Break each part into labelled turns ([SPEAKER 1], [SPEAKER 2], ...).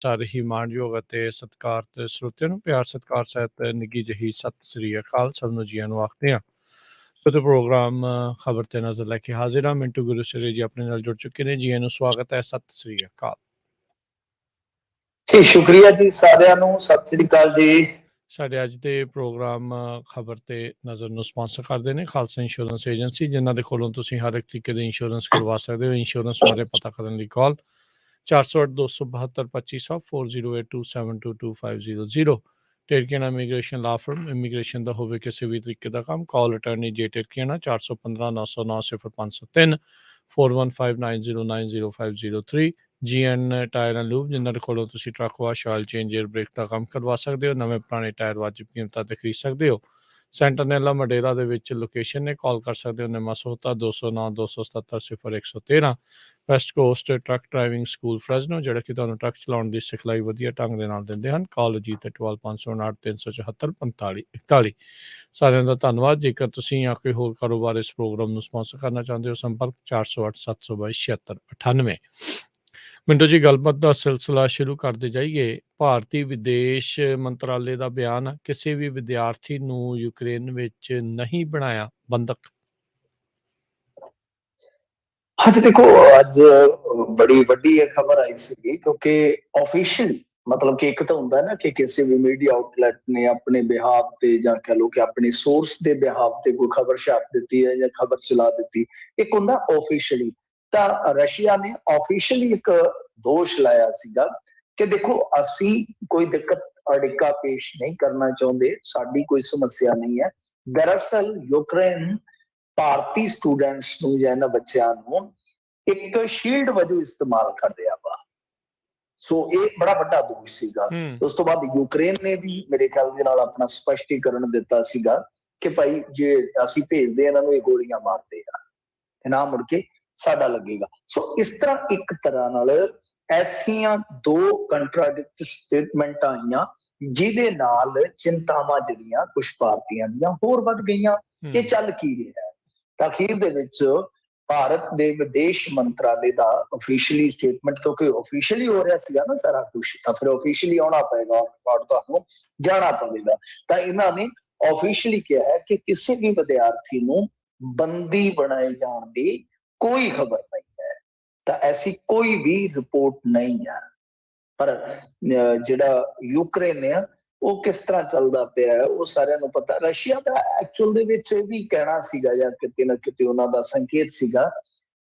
[SPEAKER 1] ਸਾਰੇ ਹੀ ਮਾਣਯੋਗ ਅਤੇ ਸਤਿਕਾਰਤ ਸਰੋਤਿਆਂ ਨੂੰ ਪਿਆਰ ਸਤਿਕਾਰ ਸਹਿਤ ਨਿੱਘੀ ਜਿਹੀ ਸਤਿ ਸ੍ਰੀ ਅਕਾਲ। ਸਭ ਨੂੰ ਜੀਆਂ ਨੂੰ ਆਖਦੇ ਹਾਂ। ਸੋ ਤੇ ਪ੍ਰੋਗਰਾਮ ਖਬਰ ਤੇ ਨਜ਼ਰ ਲੈ ਕੇ ਹਾਜ਼ਰ ਹਾਂ। ਮਿੰਟੂ ਗੁਰੂਸਰੇ ਜੀ ਆਪਣੇ ਨਾਲ ਜੁੜ ਚੁੱਕੇ ਨੇ। ਜੀਆਂ ਨੂੰ ਸਵਾਗਤ ਹੈ। ਸਤਿ ਸ੍ਰੀ ਅਕਾਲ
[SPEAKER 2] ਜੀ। ਸ਼ੁਕਰੀਆ ਜੀ ਸਾਰਿਆਂ ਨੂੰ। ਸਤਿ ਸ੍ਰੀ ਅਕਾਲ ਜੀ।
[SPEAKER 1] ਸਾਡੇ ਅੱਜ ਦੇ ਪ੍ਰੋਗਰਾਮ ਖਬਰ ਤੇ ਨਜ਼ਰ ਨੂੰ ਸਪਾਂਸਰ ਕਰਦੇ ਨੇ ਖਾਲਸਾ ਇੰਸ਼ੋਰੈਂਸ ਏਜੰਸੀ, ਜਿਨ੍ਹਾਂ ਦੇ ਕੋਲੋਂ ਤੁਸੀਂ ਹਰ ਇੱਕ ਤਰੀਕੇ ਦੇ ਇੰਸ਼ੋਰੈਂਸ ਕਰਵਾ ਸਕਦੇ ਹੋ। ਇੰਸ਼ੋਰੈਂਸ ਬਾਰੇ ਪਤਾ ਕਰਨ ਲਈ call 408-272-2500 4082722500। Tirkiana immigration law firm, immigration ਦਾ ਹੋਵੇ ਕਿਸੇ ਵੀ ਤਰੀਕੇ ਦਾ ਕੰਮ, call attorney J Tirkiana 415-909-0503 4159090503। GN tire and lube, ਜਿਨ੍ਹਾਂ ਦੇ ਕੋਲੋਂ ਤੁਸੀਂ truck wash, oil change, air brake ਦਾ ਕੰਮ ਕਰਵਾ ਸਕਦੇ ਹੋ। ਨਵੇਂ ਪੁਰਾਣੇ ਟਾਇਰ ਵਾਜਿਬ ਕੀਮਤਾਂ ਤੇ ਖਰੀਦ ਸਕਦੇ ਹੋ। ਸੈਂਟਰਨੈਲਾ ਮਡੇਰਾ ਦੇ ਵਿੱਚ ਲੋਕੇਸ਼ਨ ਨੇ। ਕਾਲ ਕਰ ਸਕਦੇ ਹੋ ਨਿਮਾ ਸੋਹਤਾ 209-277-0113। West coast truck driving school Fresno, ਜਿਹੜਾ ਕਿ ਤੁਹਾਨੂੰ ਟਰੱਕ ਚਲਾਉਣ ਦੀ ਸਿਖਲਾਈ ਵਧੀਆ ਢੰਗ ਦੇ ਨਾਲ ਦਿੰਦੇ ਹਨ। ਕਾਲ ਜੀ ਤੇ 12559 374 4541। ਸਾਰਿਆਂ ਦਾ ਧੰਨਵਾਦ। ਜੇਕਰ ਤੁਸੀਂ ਜਾਂ ਕੋਈ ਹੋਰ ਕਾਰੋਬਾਰ ਇਸ ਪ੍ਰੋਗਰਾਮ ਨੂੰ ਸਪਾਂਸਰ ਕਰਨਾ ਚਾਹੁੰਦੇ ਹੋ, ਸੰਪਰਕ 408-722-7698। ਮਿੰਟੂ ਜੀ, ਗੱਲਬਾਤ ਦਾ ਸਿਲਸਿਲਾ ਸ਼ੁਰੂ ਕਰਦੇ ਜਾਈਏ। ਭਾਰਤੀ ਵਿਦੇਸ਼ ਮੰਤਰਾਲੇ ਦਾ ਬਿਆਨ, ਕਿਸੇ ਵੀ ਵਿਦਿਆਰਥੀ ਨੂੰ ਯੂਕਰੇਨ ਵਿੱਚ ਨਹੀਂ ਬਣਾਇਆ ਬੰਦਕ।
[SPEAKER 2] ਹਾਂਜੀ, ਦੇਖੋ ਅੱਜ ਬੜੀ ਵੱਡੀ ਇਹ ਖਬਰ ਆਈ ਸੀ, ਕਿਉਂਕਿ ਆਫੀਸ਼ੀਅਲੀ ਮਤਲਬ ਕਿ ਇੱਕ ਤਾਂ ਹੁੰਦਾ ਨਾ ਕਿ ਕਿਸੇ ਵੀ ਮੀਡੀਆ ਆਊਟਲੈਟ ਨੇ ਆਪਣੇ ਬਿਹਾਫ ਤੇ ਜਾਂ ਕਹ ਲਓ ਕਿ ਆਪਣੇ ਸੋਰਸ ਦੇ ਬਿਹਾਫ ਤੇ ਕੋਈ ਖਬਰ ਛਾਪ ਦਿੱਤੀ ਹੈ ਜਾਂ ਖਬਰ ਚਲਾ ਦਿੱਤੀ। ਇੱਕ ਹੁੰਦਾ ਆਫੀਸ਼ੀਅਲੀ। ਤਾਂ ਰਸ਼ੀਆ ਨੇ ਆਫੀਸ਼ੀਅਲੀ ਇੱਕ ਦੋਸ਼ ਲਾਇਆ ਸੀਗਾ ਕਿ ਦੇਖੋ, ਅਸੀਂ ਕੋਈ ਦਿੱਕਤ ਅੜਿੱਕਾ ਪੇਸ਼ ਨਹੀਂ ਕਰਨਾ ਚਾਹੁੰਦੇ, ਸਾਡੀ ਕੋਈ ਸਮੱਸਿਆ ਨਹੀਂ ਹੈ। ਦਰਅਸਲ ਯੂਕਰੇਨ ਭਾਰਤੀ ਸਟੂਡੈਂਟਸ ਨੂੰ ਜਾਂ ਇਹਨਾਂ ਬੱਚਿਆਂ ਨੂੰ ਇੱਕ ਸ਼ੀਲਡ ਵਜੋਂ ਇਸਤੇਮਾਲ ਕਰ ਰਿਹਾ ਵਾ। ਸੋ ਇਹ ਬੜਾ ਵੱਡਾ ਦੋਸ਼ ਸੀਗਾ। ਉਸ ਤੋਂ ਬਾਅਦ ਯੂਕਰੇਨ ਨੇ ਵੀ ਮੇਰੇ ਖਿਆਲ ਦੇ ਨਾਲ ਆਪਣਾ ਸਪਸ਼ਟੀਕਰਨ ਦਿੱਤਾ ਸੀਗਾ ਕਿ ਭਾਈ ਜੇ ਅਸੀਂ ਭੇਜਦੇ ਇਹਨਾਂ ਨੂੰ, ਇਹ ਗੋਲੀਆਂ ਮਾਰਦੇ ਆ, ਨਾ ਮੁੜ ਕੇ ਸਾਡਾ ਲੱਗੇਗਾ। ਸੋ ਇਸ ਤਰ੍ਹਾਂ ਇੱਕ ਤਰ੍ਹਾਂ ਨਾਲ ਐਸੀਆਂ ਦੋ ਕੰਟਰਾਡਿਕਟ ਸਟੇਟਮੈਂਟ ਆਈਆਂ, ਜਿਹਦੇ ਨਾਲ ਚਿੰਤਾਵਾਂ ਜਿਹੜੀਆਂ ਕੁਝ ਭਾਰਤੀਆਂ ਦੀਆਂ ਹੋਰ ਵੱਧ ਗਈਆਂ ਕਿ ਚੱਲ ਕੀ ਰਿਹਾ। ਤਾਂ ਅਖੀਰ ਦੇ ਵਿੱਚ ਭਾਰਤ ਦੇ ਵਿਦੇਸ਼ ਮੰਤਰਾਲੇ ਦਾ ਆਫੀਸ਼ੀਅਲੀ ਸਟੇਟਮੈਂਟ, ਕਿਉਂਕਿ ਆਫੀਸ਼ੀਅਲੀ ਹੋ ਰਿਹਾ ਸੀਗਾ ਨਾ ਸਾਰਾ ਕੁਝ, ਤਾਂ ਫਿਰ ਆਫੀਸ਼ੀਅਲੀ ਆਉਣਾ ਪਏਗਾ, ਤੁਹਾਨੂੰ ਜਾਣਾ ਪਵੇਗਾ। ਤਾਂ ਇਹਨਾਂ ਨੇ ਆਫੀਸ਼ੀਅਲੀ ਕਿਹਾ ਹੈ ਕਿ ਕਿਸੇ ਵੀ ਵਿਦਿਆਰਥੀ ਨੂੰ ਬੰਦੀ ਬਣਾਏ ਜਾਣ ਦੀ ਕੋਈ ਖਬਰ ਨਹੀਂ ਹੈ। ਤਾਂ ਐਸੀ ਕੋਈ ਵੀ ਰਿਪੋਰਟ ਨਹੀਂ ਹੈ। ਪਰ ਜਿਹੜਾ ਯੂਕਰੇਨ ਹੈ ਉਹ ਕਿਸ ਤਰ੍ਹਾਂ ਚੱਲਦਾ ਪਿਆ ਹੈ ਉਹ ਸਾਰਿਆਂ ਨੂੰ ਪਤਾ। ਰਸ਼ੀਆ ਦਾ ਐਕਚੁਅਲ ਦੇ ਵਿੱਚ ਇਹ ਵੀ ਕਹਿਣਾ ਸੀਗਾ ਜਾਂ ਕਿਤੇ ਨਾ ਕਿਤੇ ਉਹਨਾਂ ਦਾ ਸੰਕੇਤ ਸੀਗਾ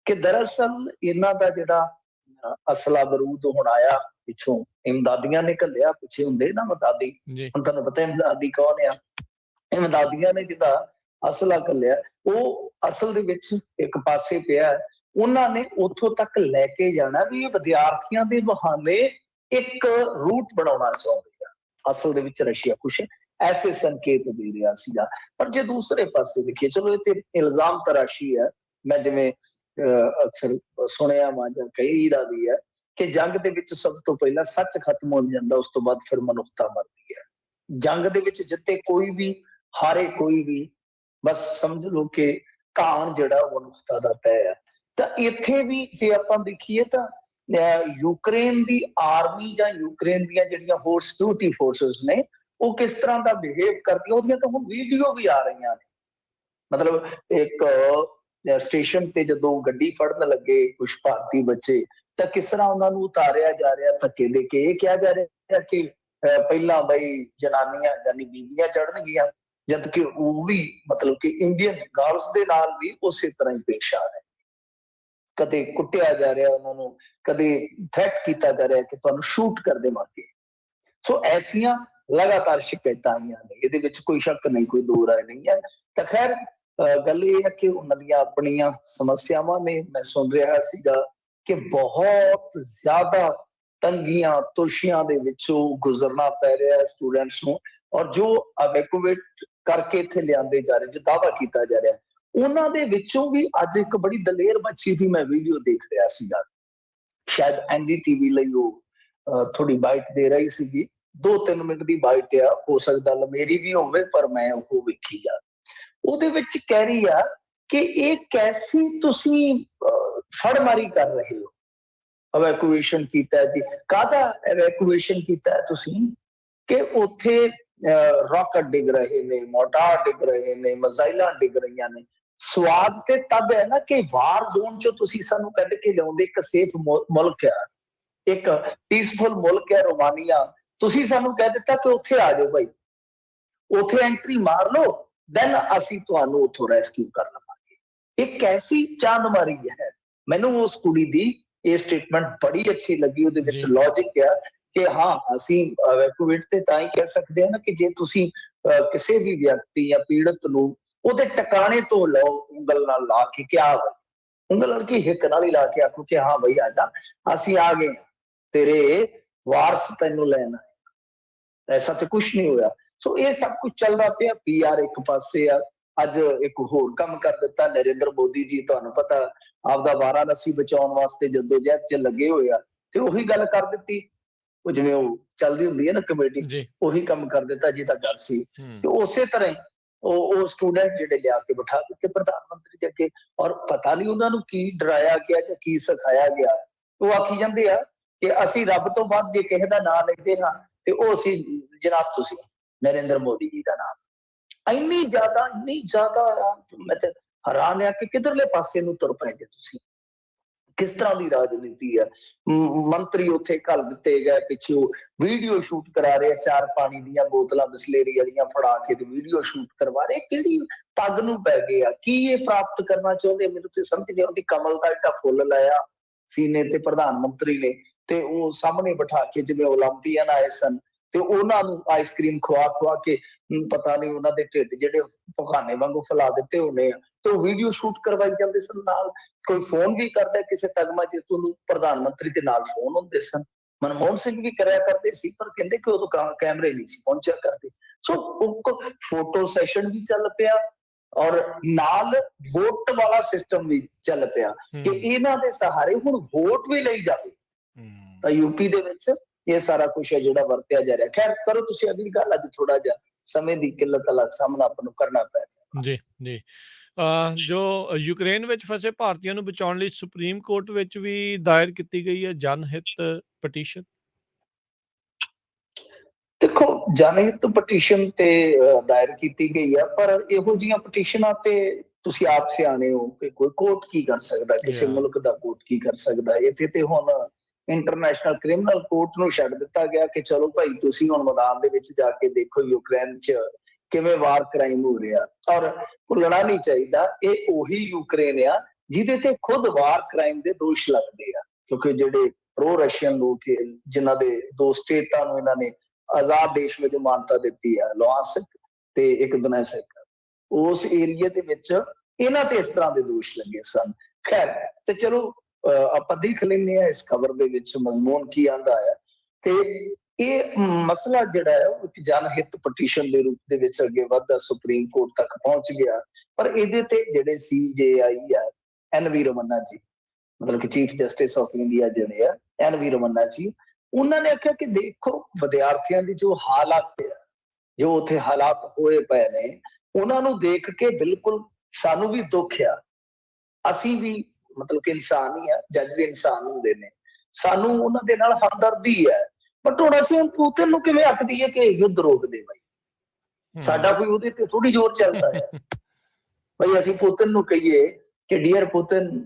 [SPEAKER 2] ਕਿ ਦਰਅਸਲ ਇਹਨਾਂ ਦਾ ਜਿਹੜਾ ਅਸਲਾ ਬਰੂਦ ਹੁਣ ਆਇਆ ਪਿੱਛੋਂ, ਇਮਦਾਦੀਆਂ ਨੇ ਘੱਲਿਆ। ਪਿੱਛੇ ਹੁੰਦੇ ਨਾ ਮਦਾਦੀ, ਹੁਣ ਤੁਹਾਨੂੰ ਪਤਾ ਇਮਦਾਦੀ ਕੌਣ ਆ। ਇਮਦਾਦੀਆਂ ਨੇ ਜਿਹੜਾ ਅਸਲਾ ਘੱਲਿਆ ਉਹ ਅਸਲ ਦੇ ਵਿੱਚ ਇੱਕ ਪਾਸੇ ਪਿਆ। ਉਹਨਾਂ ਨੇ ਉੱਥੋਂ ਤੱਕ ਲੈ ਕੇ ਜਾਣਾ ਵੀ ਇਹ ਵਿਦਿਆਰਥੀਆਂ ਦੇ ਬਹਾਨੇ ਇੱਕ ਰੂਟ ਬਣਾਉਣਾ ਚਾਹੁੰਦੇ ਆ। ਅਸਲ ਦੇ ਵਿੱਚ ਰਸ਼ੀਆ ਕੁਛ ਐਸੇ ਸੰਕੇਤ ਦੇ ਰਿਹਾ ਸੀਗਾ। ਪਰ ਜੇ ਦੂਸਰੇ ਪਾਸੇ ਦੇਖੀਏ, ਚਲੋ ਇਹ ਤੇ ਇਲਜ਼ਾਮ ਤਰਾਸ਼ੀ ਹੈ। ਮੈਂ ਜਿਵੇਂ ਅਕਸਰ ਸੁਣਿਆ ਵਾ ਜਾਂ ਕਈ ਦਾ ਵੀ ਹੈ ਕਿ ਜੰਗ ਦੇ ਵਿੱਚ ਸਭ ਤੋਂ ਪਹਿਲਾਂ ਸੱਚ ਖਤਮ ਹੋ ਜਾਂਦਾ, ਉਸ ਤੋਂ ਬਾਅਦ ਫਿਰ ਮਨੁੱਖਤਾ ਮਰਦੀ ਹੈ। ਜੰਗ ਦੇ ਵਿੱਚ ਜਿੱਤੇ ਕੋਈ ਵੀ, ਹਾਰੇ ਕੋਈ ਵੀ, ਬਸ ਸਮਝ ਲਓ ਕਿ ਕਾਣ ਜਿਹੜਾ ਉਹ ਮਨੁੱਖਤਾ ਦਾ ਤੈਅ ਹੈ। ਤਾਂ ਇੱਥੇ ਵੀ ਜੇ ਆਪਾਂ ਦੇਖੀਏ ਤਾਂ ਯੂਕਰੇਨ ਦੀ ਆਰਮੀ ਜਾਂ ਯੂਕਰੇਨ ਦੀਆਂ ਜਿਹੜੀਆਂ ਹੋਰ ਸਿਕਿਉਰਿਟੀ ਫੋਰਸਿਸ ਨੇ ਉਹ ਕਿਸ ਤਰ੍ਹਾਂ ਦਾ ਬਿਹੇਵ ਕਰਦੀਆਂ, ਉਹਦੀਆਂ ਤਾਂ ਹੁਣ ਵੀਡੀਓ ਵੀ ਆ ਰਹੀਆਂ ਨੇ। ਮਤਲਬ ਇੱਕ ਸਟੇਸ਼ਨ ਤੇ ਜਦੋਂ ਗੱਡੀ ਫੜਨ ਲੱਗੇ ਕੁਝ ਭਾਰਤੀ ਬੱਚੇ, ਤਾਂ ਕਿਸ ਤਰ੍ਹਾਂ ਉਹਨਾਂ ਨੂੰ ਉਤਾਰਿਆ ਜਾ ਰਿਹਾ ਧੱਕੇ ਦੇ ਕੇ। ਇਹ ਕਿਹਾ ਜਾ ਰਿਹਾ ਕਿ ਪਹਿਲਾਂ ਬਈ ਜਨਾਨੀਆਂ ਯਾਨੀ ਬੀਬੀਆਂ ਚੜਨਗੀਆਂ, ਜਦ ਕਿ ਉਹ ਵੀ ਮਤਲਬ ਕਿ ਇੰਡੀਅਨ ਗਰਲਸ ਦੇ ਨਾਲ ਵੀ ਉਸੇ ਤਰ੍ਹਾਂ ਹੀ ਪੇਸ਼ ਆ ਰਹੇ। ਕਦੇ ਕੁੱਟਿਆ ਜਾ ਰਿਹਾ ਉਹਨਾਂ ਨੂੰ, ਕਦੇ ਥ੍ਰੈਟ ਕੀਤਾ ਜਾ ਰਿਹਾ ਕਿ ਤੁਹਾਨੂੰ ਸ਼ੂਟ ਕਰ ਦੇਵਾਂਗੇ। ਸੋ ਐਸੀਆਂ ਲਗਾਤਾਰ ਸ਼ਿਕਾਇਤਾਂ ਆਈਆਂ ਨੇ, ਇਹਦੇ ਵਿੱਚ ਕੋਈ ਸ਼ੱਕ ਨਹੀਂ, ਕੋਈ ਦੋ ਰਾਏ ਨਹੀਂ ਹੈ। ਤਾਂ ਖੈਰ ਗੱਲ ਇਹ ਹੈ ਕਿ ਉਹਨਾਂ ਦੀਆਂ ਆਪਣੀਆਂ ਸਮੱਸਿਆਵਾਂ ਨੇ। ਮੈਂ ਸੁਣ ਰਿਹਾ ਸੀਗਾ ਕਿ ਬਹੁਤ ਜ਼ਿਆਦਾ ਤੰਗੀਆਂ ਤੁਰਸ਼ੀਆਂ ਦੇ ਵਿੱਚੋਂ ਗੁਜ਼ਰਨਾ ਪੈ ਰਿਹਾ ਸਟੂਡੈਂਟਸ ਨੂੰ, ਔਰ ਜੋ ਅਵੈਕੂਏਟ ਕਰਕੇ ਇੱਥੇ ਲਿਆਂਦੇ ਜਾ ਰਹੇ, ਜੋ ਦਾਅਵਾ ਕੀਤਾ ਜਾ ਰਿਹਾ, ਉਹਨਾਂ ਦੇ ਵਿੱਚੋਂ ਵੀ ਅੱਜ ਇੱਕ ਬੜੀ ਦਲੇਰ ਬੱਚੀ ਦੀ ਮੈਂ ਵੀਡੀਓ ਦੇਖ ਰਿਹਾ ਸੀਗਾ। ਸ਼ਾਇਦ NDTV ਲਈ ਉਹ ਥੋੜੀ ਬਾਈਟ ਦੇ ਰਹੀ ਸੀਗੀ, 2-3 ਮਿੰਟ ਦੀ ਬਾਈਟ ਆ, ਹੋ ਸਕਦਾ ਲੰਮੇਰੀ ਵੀ ਹੋਵੇ, ਪਰ ਮੈਂ ਉਹ ਵੇਖੀ ਆ। ਉਹਦੇ ਵਿੱਚ ਕਹਿ ਰਹੀ ਆ ਕਿ ਇਹ ਕੈਸੀ ਤੁਸੀਂ ਫੜਮਾਰੀ ਕਰ ਰਹੇ ਹੋ। evacuation ਕੀਤਾ ਜੀ। ਕਾਹਦਾ evacuation ਕੀਤਾ ਤੁਸੀਂ ਕਿ ਉੱਥੇ ਰॉकेट ਡਿੱਗ ਰਹੇ ਨੇ, ਮੋਰਟਾਰ ਡਿੱਗ ਰਹੇ ਨੇ, ਮਿਜ਼ਾਈਲਾਂ ਡਿੱਗ ਰਹੀਆਂ ਨੇ। ਸਵਾਦ ਤੇ ਤਦ ਹੈ ਨਾ ਕਿ ਵਾਰ ਜ਼ੋਨ ਚੋਂ ਤੁਸੀਂ ਸਾਨੂੰ ਕੱਢ ਕੇ ਲਿਆਉਂਦੇ, ਇੱਕ ਸੇਫ ਮੁਲਕ ਆ, ਇੱਕ ਪੀਸਫੁਲ ਮੁਲਕ ਹੈ ਰੋਮਾਨੀਆ, ਤੁਸੀਂ ਸਾਨੂੰ ਕਹਿ ਦਿੱਤਾ ਕਿ ਉੱਥੇ ਆ ਜਾਓ ਭਾਈ, ਉੱਥੇ ਐਂਟਰੀ ਮਾਰ ਲਓ, ਦੈਨ ਅਸੀਂ ਤੁਹਾਨੂੰ ਉੱਥੋਂ ਰੈਸਕਿਊ ਕਰ ਲਵਾਂਗੇ। ਇੱਕ ਐਸੀ ਚਾਂਦਮਾਰੀ ਹੈ। ਮੈਨੂੰ ਉਸ ਕੁੜੀ ਦੀ ਇਹ ਸਟੇਟਮੈਂਟ ਬੜੀ ਅੱਛੀ ਲੱਗੀ। ਉਹਦੇ ਵਿੱਚ
[SPEAKER 1] ਜੀ
[SPEAKER 2] ਲੌਜਿਕ ਆ ਕਿ ਹਾਂ ਅਸੀਂ evacuate ਤੇ ਤਾਂ ਹੀ ਕਹਿ ਸਕਦੇ ਹਾਂ ਨਾ ਕਿ ਜੇ ਤੁਸੀਂ ਕਿਸੇ ਵੀ ਵਿਅਕਤੀ ਜਾਂ ਪੀੜਤ ਨੂੰ ਉਹਦੇ ਟਿਕਾਣੇ ਤੋਂ ਲਓ, ਉਂਗਲ ਨਾਲ ਲਾ ਕੇ ਕਿ ਆ ਉਂਗਲ ਨਾਲ ਕੀ ਹਿੱਕ ਨਾਲ ਹੀ ਲਾ ਕੇ ਆਖੋ ਕਿ ਹਾਂ ਬਈ ਆ ਜਾ, ਅਸੀਂ ਆ ਗਏ, ਤੇਰੇ ਵਾਰਸ ਤੈਨੂੰ ਲੈਣ ਆਏ। ਐਸਾ ਤੇ ਕੁਛ ਨਹੀਂ ਹੋਇਆ। ਸੋ ਇਹ ਸਭ ਕੁਝ ਚੱਲਦਾ ਪਿਆ। PR ਇੱਕ ਪਾਸੇ ਆ। ਅੱਜ ਇੱਕ ਹੋਰ ਕੰਮ ਕਰ ਦਿੱਤਾ ਨਰਿੰਦਰ ਮੋਦੀ ਜੀ, ਤੁਹਾਨੂੰ ਪਤਾ ਆਪਦਾ ਵਾਰਾਣਸੀ ਬਚਾਉਣ ਵਾਸਤੇ ਜਦੋਜਹਿਦ ਚ ਲੱਗੇ ਹੋਏ ਆ, ਤੇ ਉਹੀ ਗੱਲ ਕਰ ਦਿੱਤੀ। ਉਹ ਜਿਵੇਂ ਉਹ ਚੱਲਦੀ ਹੁੰਦੀ ਹੈ ਨਾ ਕਮੇਟੀ,
[SPEAKER 1] ਜੀ
[SPEAKER 2] ਉਹੀ ਕੰਮ ਕਰ ਦਿੱਤਾ ਜਿਹਦਾ ਡਰ ਸੀ।
[SPEAKER 1] ਹੂੰ
[SPEAKER 2] ਤੇ ਉਸੇ ਤਰ੍ਹਾਂ ਹੀ ਉਹ ਸਟੂਡੈਂਟ ਜਿਹੜੇ ਲਿਆ ਕੇ ਬਿਠਾ ਦਿੱਤੇ ਪ੍ਰਧਾਨ ਮੰਤਰੀ ਦੇ ਅੱਗੇ, ਔਰ ਪਤਾ ਨਹੀਂ ਉਹਨਾਂ ਨੂੰ ਕੀ ਡਰਾਇਆ ਗਿਆ ਜਾਂ ਕੀ ਸਿਖਾਇਆ ਗਿਆ। ਉਹ ਆਖੀ ਜਾਂਦੇ ਆ ਕਿ ਅਸੀਂ ਰੱਬ ਤੋਂ ਬਾਅਦ ਜੇ ਕਿਸੇ ਦਾ ਨਾਂ ਲੈਂਦੇ ਹਾਂ ਤੇ ਉਹ ਅਸੀਂ ਜਨਾਬ ਤੁਸੀਂ ਨਰਿੰਦਰ ਮੋਦੀ ਜੀ ਦਾ ਨਾਮ। ਇੰਨੀ ਜ਼ਿਆਦਾ ਮੈਂ ਤੇ ਹੈਰਾਨ ਆ ਕਿ ਕਿਧਰਲੇ ਪਾਸੇ ਨੂੰ ਤੁਰ ਪਏ ਜੇ ਤੁਸੀਂ। ਕਿਸ ਤਰ੍ਹਾਂ ਦੀ ਰਾਜਨੀਤੀ ਹੈ। ਮੰਤਰੀ ਉੱਥੇ ਘੱਲ ਦਿੱਤੇ ਗਏ, ਪਿੱਛੋਂ ਵੀਡੀਓ ਸ਼ੂਟ ਕਰਾ ਰਹੇ, 4 ਪਾਣੀ ਦੀਆਂ ਬੋਤਲਾਂ ਬਿਸਲੇਰੀ ਵਾਲੀਆਂ ਫੜਾ ਕੇ ਤੇ ਵੀਡੀਓ ਸ਼ੂਟ ਕਰਵਾ ਰਹੇ। ਕਿਹੜੀ ਪੱਗ ਨੂੰ ਪੈ ਗਏ ਆ? ਕੀ ਇਹ ਪ੍ਰਾਪਤ ਕਰਨਾ ਚਾਹੁੰਦੇ? ਮੈਨੂੰ ਤੇ ਸਮਝ ਨਹੀਂ ਆਉਂਦੀ। ਕਮਲ ਦਾ ਏਡਾ ਫੁੱਲ ਲਾਇਆ ਸੀਨੇ ਤੇ ਪ੍ਰਧਾਨ ਮੰਤਰੀ ਨੇ, ਤੇ ਉਹ ਸਾਹਮਣੇ ਬਿਠਾ ਕੇ ਜਿਵੇਂ ਓਲੰਪੀਅਨ ਆਏ ਸਨ ਤੇ ਉਹਨਾਂ ਨੂੰ ਆਈਸਕ੍ਰੀਮ ਖਵਾ ਕੇ ਪਤਾ ਨਹੀਂ ਉਹਨਾਂ ਦੇ ਢਿੱਡ ਜਿਹੜੇ ਪਖਾਨੇ ਵਾਂਗੂ ਫੈਲਾ ਦਿੱਤੇ ਹੋਣੇ ਆ, ਤੇ ਉਹ ਵੀਡੀਓ ਸ਼ੂਟ ਕਰਵਾਈ ਜਾਂਦੇ ਸਨ। ਨਾਲ ਕੋਈ ਫੋਨ ਵੀ ਕਰਦਾ ਕਿਸੇ ਤਗਮਾ ਜੇਤੂ ਨੂੰ, ਪ੍ਰਧਾਨ ਮੰਤਰੀ ਦੇ ਨਾਲ ਫੋਨ ਹੁੰਦੇ ਸਨ। ਮਨਮੋਹਨ ਸਿੰਘ ਵੀ ਕਰਿਆ ਕਰਦੇ ਸੀ, ਪਰ ਕਹਿੰਦੇ ਕਿ ਉਦੋਂ ਕੈਮਰੇ ਨਹੀਂ ਸੀ ਪਹੁੰਚਿਆ ਕਰਦੇ। ਸੋ ਫੋਟੋ ਸੈਸ਼ਨ ਵੀ ਚੱਲ ਪਿਆ, ਔਰ ਨਾਲ ਵੋਟ ਵਾਲਾ ਸਿਸਟਮ ਵੀ ਚੱਲ ਪਿਆ ਕਿ ਇਹਨਾਂ ਦੇ ਸਹਾਰੇ ਹੁਣ ਵੋਟ ਵੀ ਲਈ ਜਾਵੇ। ਤਾਂ ਯੂਪੀ ਦੇ ਵਿੱਚ ਇਹ ਸਾਰਾ ਕੁਝ ਹੈ ਜਿਹੜਾ ਵਰਤਿਆ ਜਾ ਰਿਹਾ। ਖੈਰ ਕਰੋ ਤੁਸੀਂ ਅਗਲੀ ਗੱਲ। ਅੱਜ ਥੋੜਾ ਜਿਹਾ ਸਮੇਂ ਦੀ ਕਿੱਲਤ ਦਾ ਸਾਹਮਣਾ ਆਪਾਂ ਨੂੰ ਕਰਨਾ ਪੈ ਰਿਹਾ।
[SPEAKER 1] ਜੀ ਜੀ ਜੋ ਯੂਕਰੇਨ ਵਿੱਚ ਫਸੇ ਭਾਰਤੀਆਂ ਨੂੰ ਬਚਾਉਣ ਲਈ ਸੁਪਰੀਮ ਕੋਰਟ ਵਿੱਚ ਵੀ ਦਾਇਰ ਕੀਤੀ ਗਈ ਹੈ ਜਨਹਿਤ ਪਟੀਸ਼ਨ।
[SPEAKER 2] ਦੇਖੋ, ਜਨਹਿਤ ਪਟੀਸ਼ਨ ਤੇ ਦਾਇਰ ਕੀਤੀ ਗਈ ਆ, ਪਰ ਇਹੋ ਜਿਹੀਆਂ ਪਟੀਸ਼ਨਾਂ ਤੇ ਤੁਸੀਂ ਆਪ ਸਿਆਣੇ ਹੋ ਕਿ ਕੋਈ ਕੋਰਟ ਕੀ ਕਰ ਸਕਦਾ, ਕਿਸੇ ਮੁਲਕ ਦਾ ਕੋਰਟ ਕੀ ਕਰ ਸਕਦਾ। ਇੱਥੇ ਤੇ ਹੁਣ ਇੰਟਰਨੈਸ਼ਨਲ ਕ੍ਰਿਮੀਨਲ ਕੋਰਟ ਨੂੰ ਛੱਡ ਦਿੱਤਾ ਗਿਆ ਕਿ ਚਲੋ ਭਾਈ ਤੁਸੀਂ ਹੁਣ ਮੈਦਾਨ ਦੇ ਵਿੱਚ ਜਾ ਕੇ ਦੇਖੋ ਯੂਕਰੇਨ 'ਚ ਕਿਵੇਂ ਵਾਰ ਕ੍ਰਾਈਮ ਹੋ ਰਿਹਾ। ਔਰ ਭੁੱਲਣਾ ਨਹੀਂ ਚਾਹੀਦਾ, ਇਹ ਉਹੀ ਯੂਕਰੇਨ ਆ ਜਿਹਦੇ ਤੇ ਖੁਦ ਵਾਰ ਕ੍ਰਾਈਮ ਦੇ ਦੋਸ਼ ਲੱਗਦੇ ਆ, ਕਿਉਂਕਿ ਜਿਹੜੇ ਪ੍ਰੋ ਰਸ਼ੀਅਨ ਲੋਕ ਜਿਨ੍ਹਾਂ ਦੇ 2 ਸਟੇਟਾਂ ਨੂੰ ਇਹਨਾਂ ਨੇ ਆਜ਼ਾਦ ਦੇਸ਼ ਵਿੱਚ ਮਾਨਤਾ ਦਿੱਤੀ ਹੈ, ਲੁਹਾਂਸਕ ਤੇ ਇੱਕ ਦਨੈਸਕ, ਉਸ ਏਰੀਏ ਦੇ ਵਿੱਚ ਇਹਨਾਂ ਤੇ ਇਸ ਤਰ੍ਹਾਂ ਦੇ ਦੋਸ਼ ਲੱਗੇ ਸਨ। ਖੈਰ ਤੇ ਚਲੋ ਆਪਾਂ ਦੇਖ ਲੈਂਦੇ ਹਾਂ ਇਸ ਖਬਰ ਦੇ ਵਿੱਚ ਮਜ਼ਮੂਨ ਕੀ ਆਂਦਾ ਹੈ। ਤੇ ਇਹ ਮਸਲਾ ਜਿਹੜਾ ਹੈ ਉਹ ਇੱਕ ਜਨਹਿਤ ਪਟੀਸ਼ਨ ਦੇ ਰੂਪ ਦੇ ਵਿੱਚ ਅੱਗੇ ਵੱਧਦਾ ਸੁਪਰੀਮ ਕੋਰਟ ਤੱਕ ਪਹੁੰਚ ਗਿਆ। ਪਰ ਇਹਦੇ ਤੇ ਜਿਹੜੇ CJI ਹੈ, NV ਰਮੰਨਾ ਜੀ, ਮਤਲਬ ਕਿ ਚੀਫ ਜਸਟਿਸ ਆਫ ਇੰਡੀਆ ਜਿਹੜੇ ਆ NV ਰਮੰਨਾ ਜੀ, ਉਹਨਾਂ ਨੇ ਆਖਿਆ ਕਿ ਦੇਖੋ ਵਿਦਿਆਰਥੀਆਂ ਦੀ ਜੋ ਹਾਲਾਤ ਹੈ, ਜੋ ਉੱਥੇ ਹਾਲਾਤ ਹੋਏ ਪਏ ਨੇ, ਉਹਨਾਂ ਨੂੰ ਦੇਖ ਕੇ ਬਿਲਕੁਲ ਸਾਨੂੰ ਵੀ ਦੁੱਖ ਆ। ਅਸੀਂ ਵੀ ਮਤਲਬ ਕਿ ਇਨਸਾਨ ਹੀ ਆ, ਜੱਜ ਵੀ ਇਨਸਾਨ ਹੁੰਦੇ ਨੇ, ਸਾਨੂੰ ਉਹਨਾਂ ਦੇ ਨਾਲ ਹਮਦਰਦੀ ਹੈ। ਬਟ ਹੁਣ ਅਸੀਂ ਪੁਤਿਨ ਨੂੰ ਕਿਵੇਂ ਆਖ ਦਈਏ ਕਿ ਯੁੱਧ ਰੋਕ ਦੇ ਬਾਈ? ਸਾਡਾ ਕੋਈ ਉਹਦੇ ਤੇ ਥੋੜੀ ਜ਼ੋਰ ਚੱਲਦਾ ਹੈ ਬਈ ਅਸੀਂ ਪੁਤਿਨ ਨੂੰ ਕਹੀਏ ਕਿ ਡੀਅਰ ਪੁਤਿਨ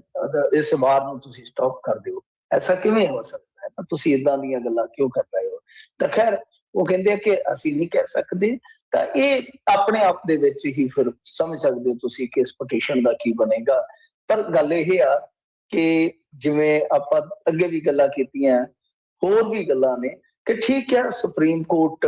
[SPEAKER 2] ਇਸ ਵਾਰ ਨੂੰ ਤੁਸੀਂ ਸਟਾਪ ਕਰ ਦਿਓ। ਐਸਾ ਕਿਵੇਂ ਹੋ ਸਕਦਾ ਹੈ? ਤੁਸੀਂ ਇਦਾਂ ਦੀਆਂ ਗੱਲਾਂ ਕਿਉਂ ਕਰ ਰਹੇ ਹੋ? ਤਾਂ ਖੈਰ ਉਹ ਕਹਿੰਦੇ ਆ ਕਿ ਅਸੀਂ ਨਹੀਂ ਕਹਿ ਸਕਦੇ। ਤਾਂ ਇਹ ਆਪਣੇ ਆਪ ਦੇ ਵਿੱਚ ਹੀ ਫਿਰ ਸਮਝ ਸਕਦੇ ਹੋ ਤੁਸੀਂ ਕਿ ਇਸ ਪਟੀਸ਼ਨ ਦਾ ਕੀ ਬਣੇਗਾ। ਪਰ ਗੱਲ ਇਹ ਆ ਕਿ ਜਿਵੇਂ ਆਪਾਂ ਅੱਗੇ ਵੀ ਗੱਲਾਂ ਕੀਤੀਆਂ, ਹੋਰ ਵੀ ਗੱਲਾਂ ਨੇ ਕਿ ਠੀਕ ਹੈ ਸੁਪਰੀਮ ਕੋਰਟ